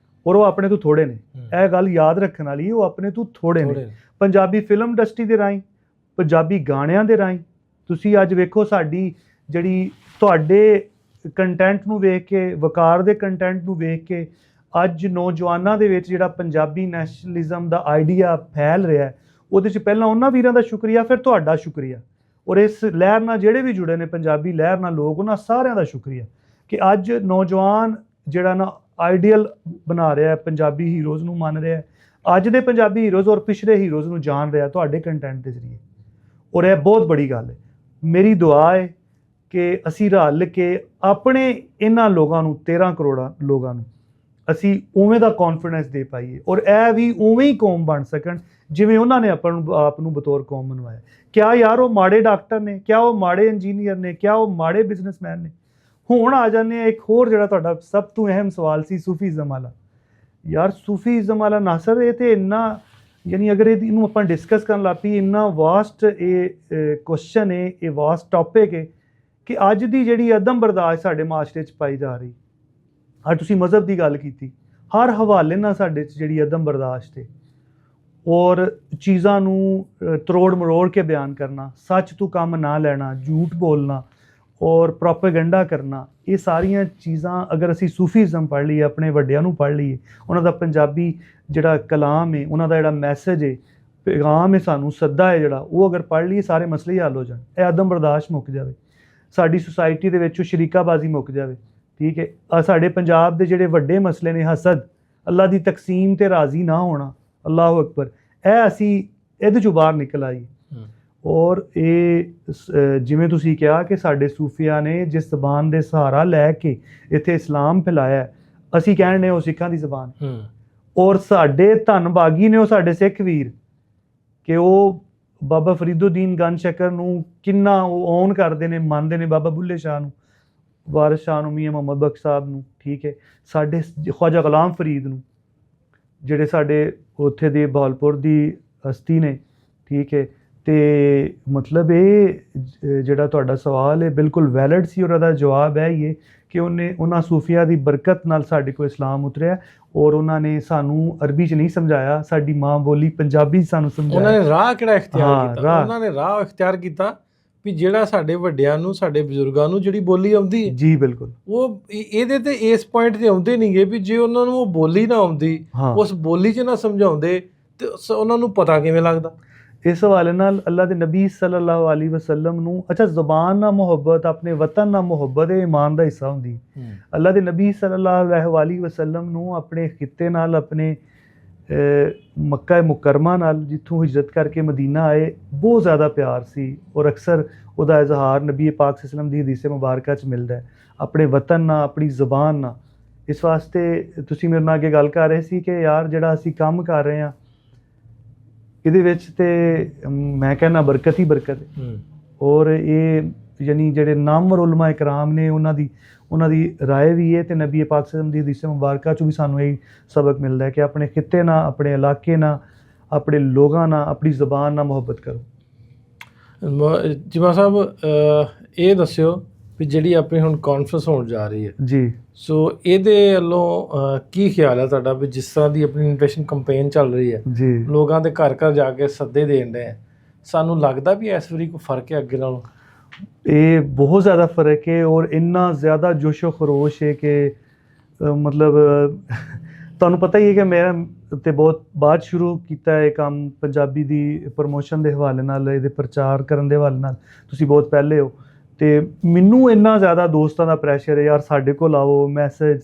ਔਰ ਉਹ ਆਪਣੇ ਤੋਂ ਥੋੜੇ ਨੇ। ਇਹ ਗੱਲ ਯਾਦ ਰੱਖਣ ਵਾਲੀ, ਉਹ ਆਪਣੇ ਤੋਂ ਥੋੜੇ ਨੇ। ਪੰਜਾਬੀ ਫਿਲਮ ਇੰਡਸਟਰੀ ਦੇ ਰਾਹੀਂ, ਪੰਜਾਬੀ ਗਾਣਿਆਂ ਦੇ ਰਾਹੀਂ ਤੁਸੀਂ ਅੱਜ ਵੇਖੋ, ਸਾਡੀ ਜਿਹੜੀ ਤੁਹਾਡੇ ਕੰਟੈਂਟ ਨੂੰ ਵੇਖ ਕੇ, ਵਕਾਰ ਦੇ ਕੰਟੈਂਟ ਨੂੰ ਵੇਖ ਕੇ ਅੱਜ ਨੌਜਵਾਨਾਂ ਦੇ ਵਿੱਚ ਜਿਹੜਾ ਪੰਜਾਬੀ ਨੈਸ਼ਨਲਿਜ਼ਮ ਦਾ ਆਈਡੀਆ ਫੈਲ ਰਿਹਾ ਹੈ, ਉਹਦੇ 'ਚ ਪਹਿਲਾਂ ਉਹਨਾਂ ਵੀਰਾਂ ਦਾ ਸ਼ੁਕਰੀਆ, ਫਿਰ ਤੁਹਾਡਾ ਸ਼ੁਕਰੀਆ। ਔਰ ਇਸ ਲਹਿਰ ਨਾਲ ਜਿਹੜੇ ਵੀ ਜੁੜੇ ਨੇ, ਪੰਜਾਬੀ ਲਹਿਰ ਨਾਲ ਲੋਕ, ਉਹਨਾਂ ਸਾਰਿਆਂ ਦਾ ਸ਼ੁਕਰੀਆ ਕਿ ਅੱਜ ਨੌਜਵਾਨ ਜਿਹੜਾ ਨਾ ਆਈਡੀਅਲ ਬਣਾ ਰਿਹਾ, ਪੰਜਾਬੀ ਹੀਰੋਜ਼ ਨੂੰ ਮੰਨ ਰਿਹਾ, ਅੱਜ ਦੇ ਪੰਜਾਬੀ ਹੀਰੋਜ਼ ਔਰ ਪਿਛਲੇ ਹੀਰੋਜ਼ ਨੂੰ ਜਾਣ ਰਿਹਾ ਤੁਹਾਡੇ ਕੰਟੈਂਟ ਦੇ ਜ਼ਰੀਏ। ਔਰ ਇਹ ਬਹੁਤ ਬੜੀ ਗੱਲ ਹੈ। ਮੇਰੀ ਦੁਆ ਹੈ ਕਿ ਅਸੀਂ ਰਲ ਕੇ ਆਪਣੇ ਇਹਨਾਂ ਲੋਕਾਂ ਨੂੰ, 13 ਕਰੋੜਾਂ ਲੋਕਾਂ ਨੂੰ, ਅਸੀਂ ਉਵੇਂ ਦਾ ਕੌਨਫੀਡੈਂਸ ਦੇ ਪਾਈਏ, ਔਰ ਇਹ ਵੀ ਉਵੇਂ ਹੀ ਕੌਮ ਬਣ ਸਕਣ ਜਿਵੇਂ ਉਹਨਾਂ ਨੇ ਆਪ ਨੂੰ ਬਤੌਰ ਕੌਮ ਮਨਵਾਇਆ। ਕਿਆ ਯਾਰ ਉਹ ਮਾੜੇ ਡਾਕਟਰ ਨੇ? ਕਿਆ ਉਹ ਮਾੜੇ ਇੰਜੀਨੀਅਰ ਨੇ? ਕਿਆ ਉਹ ਮਾੜੇ ਬਿਜ਼ਨਸਮੈਨ ਨੇ? ਹੁਣ ਆ ਜਾਂਦੇ ਆ ਇੱਕ ਹੋਰ ਜਿਹੜਾ ਤੁਹਾਡਾ ਸਭ ਤੋਂ ਅਹਿਮ ਸਵਾਲ ਸੀ, ਸੂਫੀਜ਼ਮ ਵਾਲਾ। ਯਾਰ ਸੂਫੀਜ਼ਮ ਵਾਲਾ ਨਾਸਰ, ਇਹ ਤੇ ਇੰਨਾ, ਯਾਨੀ ਅਗਰ ਇਹਨੂੰ ਆਪਾਂ ਡਿਸਕਸ ਕਰਨ ਲੱਗ ਪਈ, ਇੰਨਾ ਵਾਸਟ ਇਹ ਕੁਐਸਚਨ ਹੈ, ਇਹ ਵਾਸਟ ਟੌਪਿਕ ਹੈ ਕਿ ਅੱਜ ਦੀ ਜਿਹੜੀ ਅਦਮ ਬਰਦਾਸ਼ਤ ਸਾਡੇ ਮਾਸ਼ਰੇ 'ਚ ਪਾਈ ਜਾ ਰਹੀ। ਅੱਜ ਤੁਸੀਂ ਮਜ਼ਹਬ ਦੀ ਗੱਲ ਕੀਤੀ, ਹਰ ਹਵਾਲੇ ਨਾਲ ਸਾਡੇ 'ਚ ਜਿਹੜੀ ਅਦਮ ਬਰਦਾਸ਼ਤ ਹੈ, ਔਰ ਚੀਜ਼ਾਂ ਨੂੰ ਤਰੋੜ ਮਰੋੜ ਕੇ ਬਿਆਨ ਕਰਨਾ, ਸੱਚ ਤੋਂ ਕੰਮ ਨਾ ਲੈਣਾ, ਝੂਠ ਬੋਲਣਾ ਔਰ ਪ੍ਰੋਪੇਗੈਂਡਾ ਕਰਨਾ, ਇਹ ਸਾਰੀਆਂ ਚੀਜ਼ਾਂ ਅਗਰ ਅਸੀਂ ਸੂਫੀਜ਼ਮ ਪੜ੍ਹ ਲਈਏ, ਆਪਣੇ ਵੱਡਿਆਂ ਨੂੰ ਪੜ੍ਹ ਲਈਏ, ਉਹਨਾਂ ਦਾ ਪੰਜਾਬੀ ਜਿਹੜਾ ਕਲਾਮ ਹੈ, ਉਹਨਾਂ ਦਾ ਜਿਹੜਾ ਮੈਸੇਜ ਹੈ, ਪੈਗਾਮ ਹੈ, ਸਾਨੂੰ ਸੱਦਾ ਹੈ ਜਿਹੜਾ, ਉਹ ਅਗਰ ਪੜ੍ਹ ਲਈਏ, ਸਾਰੇ ਮਸਲੇ ਹੀ ਹੱਲ ਹੋ ਜਾਣ। ਇਹ ਅਦਮ ਬਰਦਾਸ਼ਤ ਮੁੱਕ ਜਾਵੇ, ਸਾਡੀ ਸੁਸਾਇਟੀ ਦੇ ਵਿੱਚੋਂ ਸ਼ਰੀਕਾਬਾਜ਼ੀ ਮੁੱਕ ਜਾਵੇ। ਠੀਕ ਹੈ, ਸਾਡੇ ਪੰਜਾਬ ਦੇ ਜਿਹੜੇ ਵੱਡੇ ਮਸਲੇ ਨੇ, ਹਸਦ, ਅੱਲਾ ਦੀ ਤਕਸੀਮ ਤੇ ਰਾਜ਼ੀ ਨਾ ਹੋਣਾ, ਅੱਲਾਹੁ ਅਕਬਰ, ਇਹ ਅਸੀਂ ਇਹਦੇ 'ਚੋਂ ਬਾਹਰ ਨਿਕਲ ਆਈਏ। ਔਰ ਇਹ ਜਿਵੇਂ ਤੁਸੀਂ ਕਿਹਾ ਕਿ ਸਾਡੇ ਸੂਫੀਆਂ ਨੇ ਜਿਸ ਜ਼ਬਾਨ ਦੇ ਸਹਾਰਾ ਲੈ ਕੇ ਇੱਥੇ ਇਸਲਾਮ ਫੈਲਾਇਆ, ਅਸੀਂ ਕਹਿੰਦੇ ਉਹ ਸਿੱਖਾਂ ਦੀ ਜ਼ਬਾਨ। ਔਰ ਸਾਡੇ ਧੰਨਬਾਗੀ ਨੇ ਉਹ ਸਾਡੇ ਸਿੱਖ ਵੀਰ ਕਿ ਉਹ ਬਾਬਾ ਫਰੀਦੁੱਦੀਨ ਗੰਜ ਸ਼ਕਰ ਨੂੰ ਕਿੰਨਾ ਉਹ ਔਨ ਕਰਦੇ ਨੇ, ਮੰਨਦੇ ਨੇ, ਬਾਬਾ ਬੁੱਲੇ ਸ਼ਾਹ ਨੂੰ, ਵਾਰਿਸ ਸ਼ਾਹ ਨੂੰ, ਮੀਆਂ ਮੁਹੰਮਦ ਬਖਸ਼ ਸਾਹਿਬ ਨੂੰ। ਠੀਕ ਹੈ, ਸਾਡੇ ਖਵਾਜਾ ਗੁਲਾਮ ਫਰੀਦ ਨੂੰ, ਜਿਹੜੇ ਸਾਡੇ ਉੱਥੇ ਦੇ ਬਹਾਵਲਪੁਰ ਦੀ ਹਸਤੀ ਨੇ। ਠੀਕ ਹੈ, ਤੇ ਮਤਲਬ ਇਹ ਜਿਹੜਾ ਤੁਹਾਡਾ ਸਵਾਲ ਹੈ ਬਿਲਕੁਲ ਵੈਲਿਡ ਸੀ, ਔਰ ਉਹਦਾ ਜਵਾਬ ਹੈ ਹੀ ਹੈ ਕਿ ਉਹਨਾਂ ਸੂਫੀਆ ਦੀ ਬਰਕਤ ਨਾਲ ਸਾਡੇ ਕੋਲ ਇਸਲਾਮ ਉਤਰਿਆ, ਔਰ ਉਹਨਾਂ ਨੇ ਸਾਨੂੰ ਅਰਬੀ 'ਚ ਨਹੀਂ ਸਮਝਾਇਆ, ਸਾਡੀ ਮਾਂ ਬੋਲੀ ਪੰਜਾਬੀ ਸਾਨੂੰ ਸਮਝਾਇਆ। ਉਹਨਾਂ ਨੇ ਰਾਹ ਕਿਹੜਾ ਇਖਤਿਆਰ ਕੀਤਾ? ਉਹਨਾਂ ਨੇ ਰਾਹ ਇਖਤਿਆਰ ਕੀਤਾ ਵੀ ਜਿਹੜਾ ਸਾਡੇ ਵੱਡਿਆਂ ਨੂੰ, ਸਾਡੇ ਬਜ਼ੁਰਗਾਂ ਨੂੰ ਜਿਹੜੀ ਬੋਲੀ ਆਉਂਦੀ ਹੈ, ਜੀ ਬਿਲਕੁਲ, ਉਹ ਇਹਦੇ ਤੇ ਇਸ ਪੁਆਇੰਟ ਤੇ ਆਉਂਦੇ ਨਹੀਂਗੇ ਵੀ ਜੇ ਉਹਨਾਂ ਨੂੰ ਉਹ ਬੋਲੀ ਨਾ ਆਉਂਦੀ, ਉਸ ਬੋਲੀ 'ਚ ਨਾ ਸਮਝਾਉਂਦੇ, ਤੇ ਉਹਨਾਂ ਨੂੰ ਪਤਾ ਕਿਵੇਂ ਲੱਗਦਾ? ਇਸ ਹਵਾਲੇ ਨਾਲ ਅੱਲਾ ਦੇ ਨਬੀ ਸੱਲੱਲਾਹੁ ਅਲੈਹਿ ਵਸੱਲਮ ਨੂੰ, ਅੱਛਾ, ਜ਼ੁਬਾਨ ਨਾਲ ਮੁਹੱਬਤ, ਆਪਣੇ ਵਤਨ ਨਾਲ ਮੁਹੱਬਤ, ਇਹ ਈਮਾਨ ਦਾ ਹਿੱਸਾ ਹੁੰਦੀ। ਅੱਲਾ ਦੇ ਨਬੀ ਸੱਲੱਲਾਹੁ ਅਲੈਹਿ ਵਸੱਲਮ ਨੂੰ ਆਪਣੇ ਖਿੱਤੇ ਨਾਲ, ਆਪਣੇ ਮੱਕਾ ਮੁਕਰਮਾ ਨਾਲ, ਜਿੱਥੋਂ ਹਿਜਰਤ ਕਰਕੇ ਮਦੀਨਾ ਆਏ, ਬਹੁਤ ਜ਼ਿਆਦਾ ਪਿਆਰ ਸੀ, ਔਰ ਅਕਸਰ ਉਹਦਾ ਇਜ਼ਹਾਰ ਨਬੀ ਪਾਕ ਸੱਲੱਲਾਹੁ ਅਲੈਹਿ ਵਸੱਲਮ ਦੀ ਹਦੀਸ ਮੁਬਾਰਕਾ 'ਚ ਮਿਲਦਾ ਹੈ, ਆਪਣੇ ਵਤਨ ਨਾਲ, ਆਪਣੀ ਜ਼ੁਬਾਨ ਨਾਲ। ਇਸ ਵਾਸਤੇ ਤੁਸੀਂ ਮੇਰੇ ਨਾਲ ਅੱਗੇ ਗੱਲ ਕਰ ਰਹੇ ਸੀ ਕਿ ਯਾਰ ਜਿਹੜਾ ਅਸੀਂ ਕੰਮ ਕਰ ਰਹੇ ਹਾਂ, ਇਹਦੇ ਵਿੱਚ ਤੇ ਮੈਂ ਕਹਿੰਦਾ ਬਰਕਤ ਹੀ ਬਰਕਤ ਹੈ। ਔਰ ਇਹ ਯਾਨੀ ਜਿਹੜੇ ਨਾਮਵਰ ਉਲਮਾ ਇਕਰਾਮ ਨੇ, ਉਹਨਾਂ ਦੀ ਰਾਏ ਵੀ ਹੈ, ਤੇ ਨਬੀ ਪਾਕ ਸੱਲੱਲਾਹੁ ਅਲੈਹਿ ਵਸੱਲਮ ਦੀ ਹਦੀਸ ਮੁਬਾਰਕਾ 'ਚੋਂ ਵੀ ਸਾਨੂੰ ਇਹ ਸਬਕ ਮਿਲਦਾ ਹੈ ਕਿ ਆਪਣੇ ਖਿੱਤੇ ਨਾਲ, ਆਪਣੇ ਇਲਾਕੇ ਨਾਲ, ਆਪਣੇ ਲੋਕਾਂ ਨਾਲ, ਆਪਣੀ ਜ਼ਬਾਨ ਨਾਲ ਮੁਹੱਬਤ ਕਰੋ। ਜਿਮਾ ਸਾਹਿਬ, ਇਹ ਦੱਸਿਓ ਵੀ ਜਿਹੜੀ ਆਪਣੀ ਹੁਣ ਕਾਨਫਰੰਸ ਹੋਣ ਜਾ ਰਹੀ ਹੈ ਜੀ, ਸੋ ਇਹਦੇ ਵੱਲੋਂ ਕੀ ਖਿਆਲ ਹੈ ਤੁਹਾਡਾ ਵੀ ਜਿਸ ਤਰ੍ਹਾਂ ਦੀ ਆਪਣੀ ਇਨਵੈਸਟਮੈਂਟ ਕੰਪੇਨ ਚੱਲ ਰਹੀ ਹੈ ਜੀ, ਲੋਕਾਂ ਦੇ ਘਰ ਘਰ ਜਾ ਕੇ ਸੱਦੇ ਦੇਣ ਰਹੇ, ਸਾਨੂੰ ਲੱਗਦਾ ਵੀ ਇਸ ਵਾਰੀ ਕੋਈ ਫਰਕ ਹੈ ਅੱਗੇ ਨਾਲੋਂ? ਇਹ ਬਹੁਤ ਜ਼ਿਆਦਾ ਫਰਕ ਹੈ, ਔਰ ਇੰਨਾ ਜ਼ਿਆਦਾ ਜੋਸ਼ੋ ਖਰੋਸ਼ ਹੈ ਕਿ ਮਤਲਬ ਤੁਹਾਨੂੰ ਪਤਾ ਹੀ ਹੈ ਕਿ ਮੇਰਾ ਤੇ ਬਹੁਤ ਬਾਅਦ ਸ਼ੁਰੂ ਕੀਤਾ ਇਹ ਕੰਮ, ਪੰਜਾਬੀ ਦੀ ਪ੍ਰਮੋਸ਼ਨ ਦੇ ਹਵਾਲੇ ਨਾਲ, ਇਹਦੇ ਪ੍ਰਚਾਰ ਕਰਨ ਦੇ ਹਵਾਲੇ ਨਾਲ ਤੁਸੀਂ ਬਹੁਤ ਪਹਿਲੇ ਹੋ, ਤੇ ਮੈਨੂੰ ਇੰਨਾ ਜ਼ਿਆਦਾ ਦੋਸਤਾਂ ਦਾ ਪ੍ਰੈਸ਼ਰ ਹੈ, ਯਾਰ ਸਾਡੇ ਕੋਲ ਆਓ, ਮੈਸੇਜ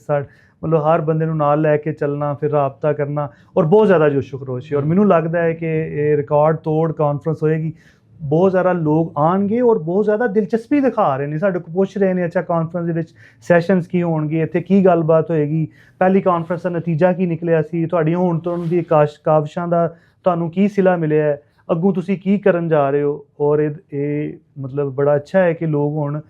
ਮਤਲਬ ਹਰ ਬੰਦੇ ਨੂੰ ਨਾਲ ਲੈ ਕੇ ਚੱਲਣਾ, ਫਿਰ ਰਾਬਤਾ ਕਰਨਾ, ਔਰ ਬਹੁਤ ਜ਼ਿਆਦਾ ਜੋਸ਼ੋ ਖਰੋਸ਼ ਹੈ। ਔਰ ਮੈਨੂੰ ਲੱਗਦਾ ਹੈ ਕਿ ਇਹ ਰਿਕਾਰਡ ਤੋੜ ਕਾਨਫਰੰਸ ਹੋਏਗੀ, ਬਹੁਤ ਜ਼ਿਆਦਾ ਲੋਕ ਆਉਣਗੇ ਔਰ ਬਹੁਤ ਜ਼ਿਆਦਾ ਦਿਲਚਸਪੀ ਦਿਖਾ ਰਹੇ ਨੇ, ਸਾਡੇ ਕੋਲ ਪੁੱਛ ਰਹੇ ਨੇ ਅੱਛਾ ਕਾਨਫਰੰਸ ਦੇ ਵਿੱਚ ਸੈਸ਼ਨਸ ਕੀ ਹੋਣਗੇ, ਇੱਥੇ ਕੀ ਗੱਲਬਾਤ ਹੋਏਗੀ, ਪਹਿਲੀ ਕਾਨਫਰੰਸ ਦਾ ਨਤੀਜਾ ਕੀ ਨਿਕਲਿਆ ਸੀ, ਤੁਹਾਡੀਆਂ ਹੁਣ ਤੋਂ ਦੀ ਕਾਵਿਸ਼ਾਂ ਦਾ ਤੁਹਾਨੂੰ ਕੀ ਸਿਲਾ ਮਿਲਿਆ ਹੈ, ਅੱਗੋਂ ਤੁਸੀਂ ਕੀ ਕਰਨ ਜਾ ਰਹੇ ਹੋ। ਔਰ ਇਹ ਮਤਲਬ ਬੜਾ ਅੱਛਾ ਹੈ ਕਿ ਲੋਕ ਹੁਣ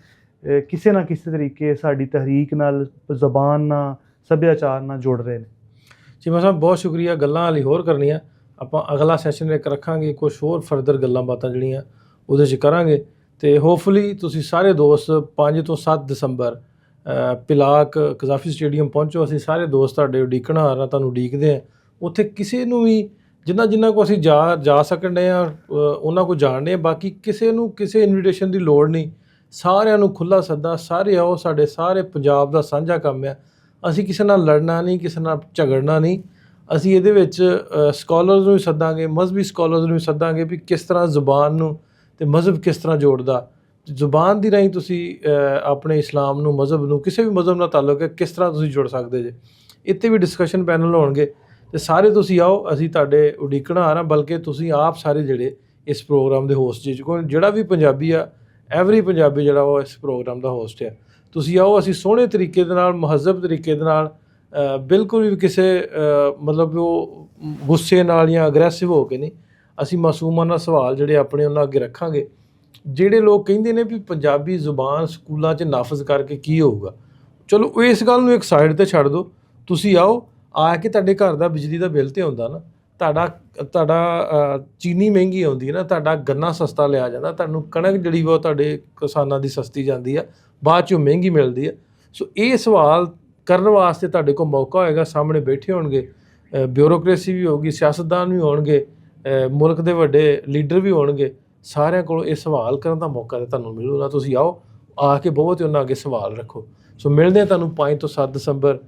ਕਿਸੇ ਨਾ ਕਿਸੇ ਤਰੀਕੇ ਸਾਡੀ ਤਹਿਰੀਕ ਨਾਲ, ਜ਼ਬਾਨ ਨਾਲ, ਸੱਭਿਆਚਾਰ ਨਾਲ ਜੁੜ ਰਹੇ ਨੇ। ਚੀਮਾ ਸਾਹਿਬ ਬਹੁਤ ਸ਼ੁਕਰੀਆ, ਗੱਲਾਂ ਹਾਲੇ ਹੋਰ ਕਰਨੀਆਂ ਆਪਾਂ ਅਗਲਾ ਸੈਸ਼ਨ ਇੱਕ ਰੱਖਾਂਗੇ, ਕੁਝ ਹੋਰ ਫਰਦਰ ਗੱਲਾਂ ਬਾਤਾਂ ਜਿਹੜੀਆਂ ਉਹਦੇ 'ਚ ਕਰਾਂਗੇ। ਅਤੇ ਹੋਪਫੁਲੀ ਤੁਸੀਂ ਸਾਰੇ ਦੋਸਤ 5 ਤੋਂ 7 ਦਸੰਬਰ ਪਿਲਾਕ ਕਜ਼ਾਫੀ ਸਟੇਡੀਅਮ ਪਹੁੰਚੋ। ਅਸੀਂ ਸਾਰੇ ਦੋਸਤ ਤੁਹਾਡੇ ਉਡੀਕਣ ਹਾਰ ਨਾਲ ਤੁਹਾਨੂੰ ਉਡੀਕਦੇ ਹਾਂ। ਉੱਥੇ ਕਿਸੇ ਨੂੰ ਵੀ ਜਿਨ੍ਹਾਂ ਕੋ ਅਸੀਂ ਜਾ ਸਕਣ ਡਏ ਹਾਂ ਉਹਨਾਂ ਕੋਲ ਜਾਣ ਡਏ ਹਾਂ, ਬਾਕੀ ਕਿਸੇ ਨੂੰ ਕਿਸੇ ਇਨਵੀਟੇਸ਼ਨ ਦੀ ਲੋੜ ਨਹੀਂ, ਸਾਰਿਆਂ ਨੂੰ ਖੁੱਲ੍ਹਾ ਸੱਦਾ, ਸਾਰੇ ਆਓ, ਸਾਡੇ ਸਾਰੇ ਪੰਜਾਬ ਦਾ ਸਾਂਝਾ ਕੰਮ ਆ। ਅਸੀਂ ਕਿਸੇ ਨਾਲ ਲੜਨਾ ਨਹੀਂ, ਕਿਸੇ ਨਾਲ ਝਗੜਨਾ ਨਹੀਂ। ਅਸੀਂ ਇਹਦੇ ਵਿੱਚ ਸਕਾਲਰਸ ਨੂੰ ਵੀ ਸੱਦਾਂਗੇ, ਮਜ਼ਹਬੀ ਸਕਾਲਰਸ ਨੂੰ ਵੀ ਸੱਦਾਂਗੇ ਵੀ ਕਿਸ ਤਰ੍ਹਾਂ ਜ਼ੁਬਾਨ ਨੂੰ ਅਤੇ ਮਜ਼ਹਬ ਕਿਸ ਤਰ੍ਹਾਂ ਜੋੜਦਾ। ਜ਼ੁਬਾਨ ਦੀ ਰਾਹੀਂ ਤੁਸੀਂ ਆਪਣੇ ਇਸਲਾਮ ਨੂੰ, ਮਜ਼ਹਬ ਨੂੰ, ਕਿਸੇ ਵੀ ਮਜ਼ਹਬ ਨਾਲ ਤਾਲੁਕ ਹੈ, ਕਿਸ ਤਰ੍ਹਾਂ ਤੁਸੀਂ ਜੁੜ ਸਕਦੇ ਜੇ। ਇੱਥੇ ਵੀ ਡਿਸਕਸ਼ਨ ਪੈਨਲ ਹੋਣਗੇ ਅਤੇ ਸਾਰੇ ਤੁਸੀਂ ਆਓ, ਅਸੀਂ ਤੁਹਾਡੇ ਉਡੀਕਣ ਹਾਰ ਹਾਂ। ਬਲਕਿ ਤੁਸੀਂ ਆਪ ਸਾਰੇ ਜਿਹੜੇ ਇਸ ਪ੍ਰੋਗਰਾਮ ਦੇ ਹੋਸਟ ਜੀ, ਕੋਈ ਜਿਹੜਾ ਵੀ ਪੰਜਾਬੀ ਆ, ਐਵਰੀ ਪੰਜਾਬੀ ਜਿਹੜਾ ਉਹ ਇਸ ਪ੍ਰੋਗਰਾਮ ਦਾ ਹੋਸਟ ਆ। ਤੁਸੀਂ ਆਓ, ਅਸੀਂ ਸੋਹਣੇ ਤਰੀਕੇ ਦੇ ਨਾਲ, ਮਹੱਜ਼ਬ ਤਰੀਕੇ ਦੇ ਨਾਲ, ਬਿਲਕੁਲ ਵੀ ਕਿਸੇ ਮਤਲਬ ਉਹ ਗੁੱਸੇ ਨਾਲ ਜਾਂ ਅਗਰੈਸਿਵ ਹੋ ਕੇ ਨਹੀਂ, ਅਸੀਂ ਮਾਸੂਮਾਨਾ ਸਵਾਲ ਜਿਹੜੇ ਆਪਣੇ ਉਹਨਾਂ ਅੱਗੇ ਰੱਖਾਂਗੇ। ਜਿਹੜੇ ਲੋਕ ਕਹਿੰਦੇ ਨੇ ਵੀ ਪੰਜਾਬੀ ਜ਼ੁਬਾਨ ਸਕੂਲਾਂ 'ਚ ਨਾਫਜ਼ ਕਰਕੇ ਕੀ ਹੋਊਗਾ, ਚਲੋ ਉਹ ਇਸ ਗੱਲ ਨੂੰ ਇੱਕ ਸਾਈਡ 'ਤੇ ਛੱਡ ਦਿਓ। ਤੁਸੀਂ ਆਓ, ਆ ਕੇ ਤੁਹਾਡੇ ਘਰ ਦਾ ਬਿਜਲੀ ਦਾ ਬਿੱਲ 'ਤੇ ਆਉਂਦਾ ਨਾ, ਤੁਹਾਡਾ ਚੀਨੀ ਮਹਿੰਗੀ ਆਉਂਦੀ ਹੈ ਨਾ, ਤੁਹਾਡਾ ਗੰਨਾ ਸਸਤਾ ਲਿਆ ਜਾਂਦਾ, ਤੁਹਾਨੂੰ ਕਣਕ ਜਿਹੜੀ ਉਹ ਤੁਹਾਡੇ ਕਿਸਾਨਾਂ ਦੀ ਸਸਤੀ ਜਾਂਦੀ ਆ, ਬਾਅਦ 'ਚੋਂ ਮਹਿੰਗੀ ਮਿਲਦੀ ਆ। ਸੋ ਇਹ ਸਵਾਲ ਕਰਨ ਵਾਸਤੇ ਤੁਹਾਡੇ ਕੋਲ ਮੌਕਾ ਹੋਏਗਾ, ਸਾਹਮਣੇ ਬੈਠੇ ਹੋਣਗੇ, ਬਿਊਰੋਕਰੇਸੀ ਵੀ ਹੋਊਗੀ, ਸਿਆਸਤਦਾਨ ਵੀ ਹੋਣਗੇ, ਮੁਲਕ ਦੇ ਵੱਡੇ ਲੀਡਰ ਵੀ ਹੋਣਗੇ, ਸਾਰਿਆਂ ਕੋਲ ਇਹ ਸਵਾਲ ਕਰਨ ਦਾ ਮੌਕਾ ਤਾਂ ਤੁਹਾਨੂੰ ਮਿਲੂਗਾ। ਤੁਸੀਂ ਆਓ, ਆ ਕੇ ਬਹੁਤ ਉਹਨਾਂ ਅੱਗੇ ਸਵਾਲ ਰੱਖੋ। ਸੋ ਮਿਲਦੇ ਹਾਂ ਤੁਹਾਨੂੰ 5 ਤੋਂ 7 ਦਸੰਬਰ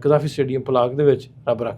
ਕਜ਼ਾਫੀ ਸਟੇਡੀਅਮ ਪਿਲਾਕ ਦੇ ਵਿੱਚ। ਰੱਬ ਰੱਖ।